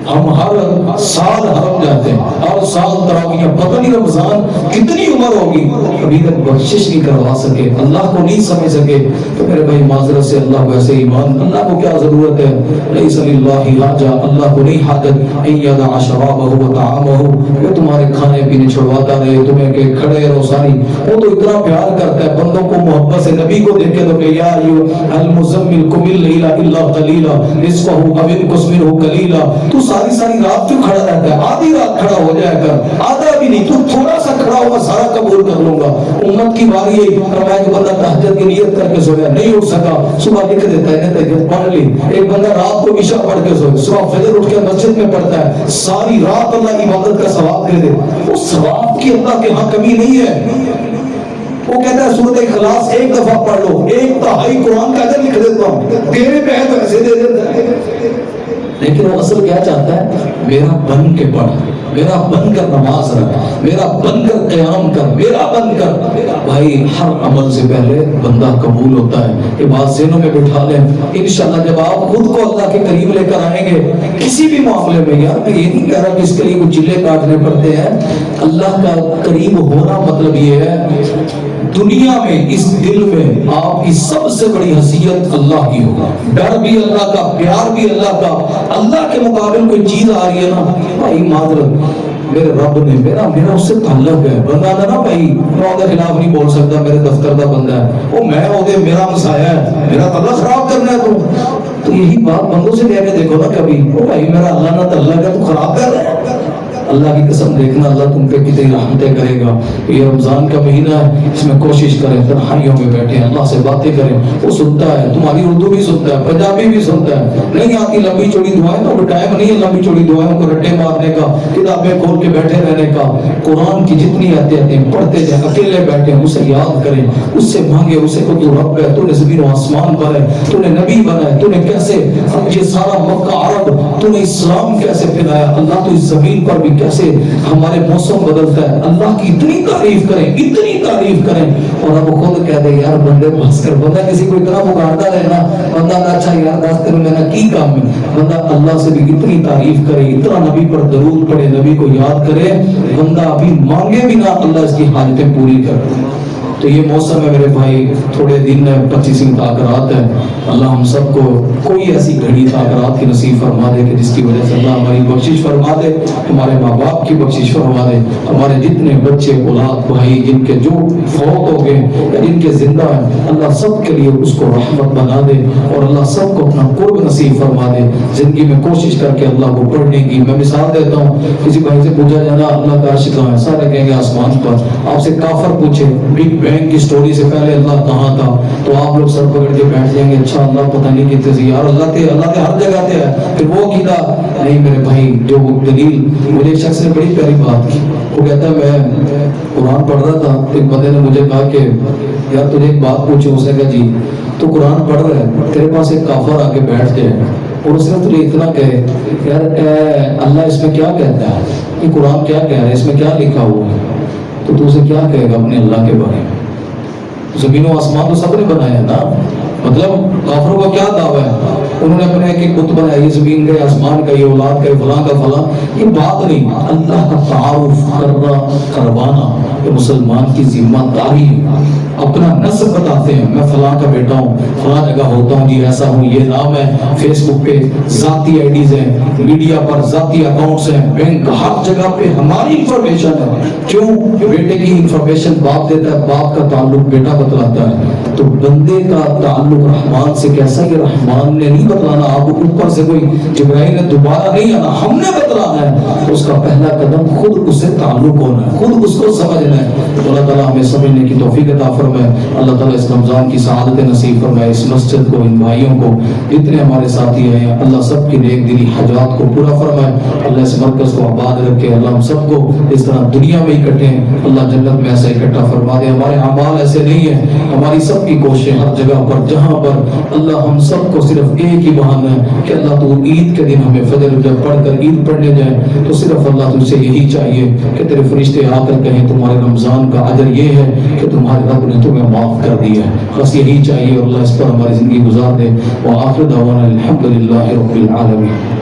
ہم ہر سال حرم جاتے ہیں، ہر سال تراویح، پتہ نہیں رمضان کتنی عمر ہوگی ابھی تک بخشش نہیں کروا سکے، اللہ کو نہیں سمجھ سکے. تو میرے بھائی معذرت سے اللہ کو ایسے ایمان، اللہ کو کیا ضرورت ہے؟ لیس للہ حاجہ، اللہ کو نہیں حاجت ان یدع شرابہ و طعامہ کہ تمہارے کھانے پینے چھڑواتا رہے، تمہیں کہ کھڑے رہو ساری. وہ تو اتنا پیار کرتا ہے بندوں کو محبت سے. نبی کو دیکھ کے تو کہ یا ایھا المزمل قم اللیل الا قلیلا نصفہ او انقص منہ قلیلا. تو ساری رات کیوں کھڑا رہتا ہے؟ آدھی رات کھڑا ہو جائے کر، آدھا بھی نہیں، تو تھوڑا سا کھڑا ہوگا سارا قبول کر لوں گا. امت کی باری ہے فرمایا کہ بندہ تہجد کی نیت کر کے سویا نہیں اٹھ سکا، صبح لکھ دیتا ہے نے تہجد پڑھ لی. ایک بندہ رات کو عشاء پڑھ کے سویا، صبح فجر اٹھ کے مسجد میں پڑھتا ہے، ساری رات اللہ کی عبادت کا ثواب دے دے. اس ثواب کی اللہ کے ہاں کمی نہیں ہے. وہ کہتا ہے سورۃ اخلاص ایک دفعہ پڑھ لو 1/3 قرآن کا اجر لکھ دیتا ہوں، تیرے پہ ہے تو ایسے دے دیتا ہے. لیکن وہ اصل کیا چاہتا ہے؟ میرا بن کے پڑھ، میرا بن کر نماز رکھ، میرا بن کر قیام کر، میرا بن کر. بھائی ہر عمل سے پہلے بندہ قبول ہوتا ہے. یہ بات ذہنوں میں بٹھا لیں. انشاءاللہ جب آپ خود کو اللہ کے قریب لے کر آئیں گے کسی بھی معاملے میں، یار میں یہ نہیں کہہ رہا کہ اس کے لیے کچھ چلے کاٹنے پڑتے ہیں. اللہ کا قریب ہونا مطلب یہ ہے دنیا میں اس دل میں آپ کی سب سے بڑی حیثیت اللہ کی ہوگا، ڈر بھی اللہ کا، پیار بھی اللہ کا. اللہ کے مقابل کوئی چیز آ رہی ہے نا بھائی معذرت میرے رب نے میرا اس سے تعلق ہے. بندہ نا بھائی میں کے خلاف نہیں بول سکتا، میرے دفتر کا بندہ ہے وہ، میں میرا مسایا ہے، میرا تعلق خراب کرنا ہے تو تو یہی بات بندوں سے کہہ کے دیکھو نا کبھی، او بھائی میرا اللہ نہ تو اللہ کا تو خراب کر رہا ہے۔ اللہ کی قسم دیکھنا اللہ تم پہ کتنی رحمتیں کرے گا۔ یہ رمضان کا مہینہ ہے، اس میں کوشش کریں تنہائیوں میں بیٹھیں، اللہ سے باتیں کریں، وہ سنتا ہے، تمہاری اردو بھی سنتا ہے، پنجابی بھی سنتا ہے، نہیں آتی لمبی چوڑی دعائیں تو ٹائم نہیں ہے لمبی چوڑی دعائیں کو رٹے مارنے کا، کتابیں کھول کے بیٹھے رہنے کا۔ قرآن کی جتنی آیتیں پڑھتے جائیں، اکیلے بیٹھیں، اسے یاد کریں، اس سے مانگے، اسے کو تو رب ہے، تو نے زمین و آسمان بنائے، تو نے نبی بنائے، تو نے کیسے یہ سارا مکہ عرب، تو نے اسلام کیسے پھیلایا، اللہ تو اس زمین پر بھی کیسے ہمارے موسم بدلتا ہے، اللہ کی اتنی تعریف کریں، اتنی تعریف کریں۔ اور اب خود کہہ دے یار بندے بس کر، بندہ کسی کو اتنا پکارتا رہے نا، بندہ اچھا یار دس دن میں نے کی کام ہے، بندہ اللہ سے بھی اتنی تعریف کرے، اتنا نبی پر درود پڑھے، نبی کو یاد کرے، بندہ ابھی مانگے بھی نہ اللہ اس کی حاجتیں پوری کر۔ تو یہ موسم ہے میرے بھائی، تھوڑے دن 25 تاخرات ہے، اللہ ہم سب کو کوئی ایسی گھڑی تاخرات کی نصیب فرما دے کہ جس کی وجہ سے اللہ ہماری بخشش فرما دے، ہمارے ماں باپ کی بخشش فرما دے، ہمارے جتنے بچے اولاد بھائی جن کے جو فوت ہو گئے یا جن کے زندہ ہیں، اللہ سب کے لیے اس کو رحمت بنا دے اور اللہ سب کو اپنا قرب نصیب فرما دے۔ زندگی میں کوشش کر کے اللہ کو پڑھنے کی، میں مثال دیتا ہوں، کسی بھائی سے پوچھا جانا اللہ کا عرش کہاں ہے، سارے کہیں گے آسمان پر۔ آپ سے کافر پوچھے بگ بینگ کی سٹوری سے پہلے اللہ کہاں تھا، تو آپ لوگ سر پکڑ کے بیٹھ جائیں گے، اچھا اللہ پتہ نہیں کتنے سے، یار اللہ تے ہر جگہ تے ہے، پھر وہ کیدا نہیں میرے بھائی جو دلیل۔ مجھے ایک شخص نے بڑی پیاری بات کی، وہ کہتا ہے میں قرآن پڑھ رہا تھا، ایک بندے نے مجھے کہا کہ یار تجھے ایک بات پوچھو، اس نے کہا جی، تو قرآن پڑھ رہا ہے، تیرے پاس ایک کافر آ کے بیٹھ جائے اور اس نے تجھے اتنا کہے یار اللہ اس میں کیا کہتا ہے، یہ قرآن کیا کہہ رہا ہے، اس میں کیا لکھا ہوا ہے، تو اسے کیا کہے گا اپنے اللہ کے بارے میں؟ زمین و آسمان تو سب نے بنایا نا، مطلب کافروں کا کیا دعویٰ ہے، انہوں نے اپنے ایک بت بنایا، یہ زمین کا، آسمان کا، یہ اولاد کا، یہ فلاں کا فلاں، یہ بات نہیں، اللہ کا تعارف کروانا یہ مسلمان کی ذمہ داری ہے۔ اپنا نسب بتاتے ہیں، میں فلاں کا بیٹا ہوں، فلاں جگہ ہوتا ہوں، جی ایسا ہوں، یہ نام ہے، فیس بک پہ ذاتی آئی ڈیز ہیں، میڈیا پر ذاتی اکاؤنٹس ہیں، بینک، ہر جگہ پہ ہماری انفارمیشن ہے۔ کیوں؟ بیٹے کی انفارمیشن باپ دیتا ہے، باپ کا تعلق بیٹا بتلاتا ہے، تو بندے کا تعلق رحمان سے کیسا، یہ رحمان نے نہیں بتلانا، آپ اوپر سے کوئی جبرائیل نے دوبارہ نہیں آنا، ہم نے بتلانا ہے۔ اس کا پہلا قدم خود اس سے تعلق ہونا ہے، خود اس کو سمجھنا ہے۔ اللہ تعالیٰ ہمیں سمجھنے کی توفیق عطا فرمائے، اللہ تعالیٰ اس رمضان کی سعادت نصیب فرمائے، اس مسجد کو، ان بھائیوں کو، جتنے ہمارے ساتھی ہیں، اللہ سب کی نیک دلی حاجات کو پورا فرمائے، اللہ اس مرکز کو آباد رکھے، اللہ ہم سب کو اس طرح دنیا میں اکٹھیں، اللہ جنت میں ایسا اکٹھا فرما دے۔ ہمارے اعمال ایسے نہیں ہیں، ہماری سب کی کوششیں ہر جگہ پر جہاں پر اللہ ہم سب کو صرف ایک ہی بہانہ ہے کہ اللہ تو عید کے دن ہمیں فجر جب پڑھ کر عید پڑھنے جائیں تو صرف اللہ تجھ سے یہی چاہیے کہ تیرے فرشتے آ کر کہیں تمہارے رمضان کا اجر یہ ہے کہ تمہارے رب نے تمہیں معاف کر دیا ہے، بس یہی چاہیے، اور اللہ اس پر ہماری زندگی گزار دے۔ وآخر دعوانا الحمدللہ رب العالمین۔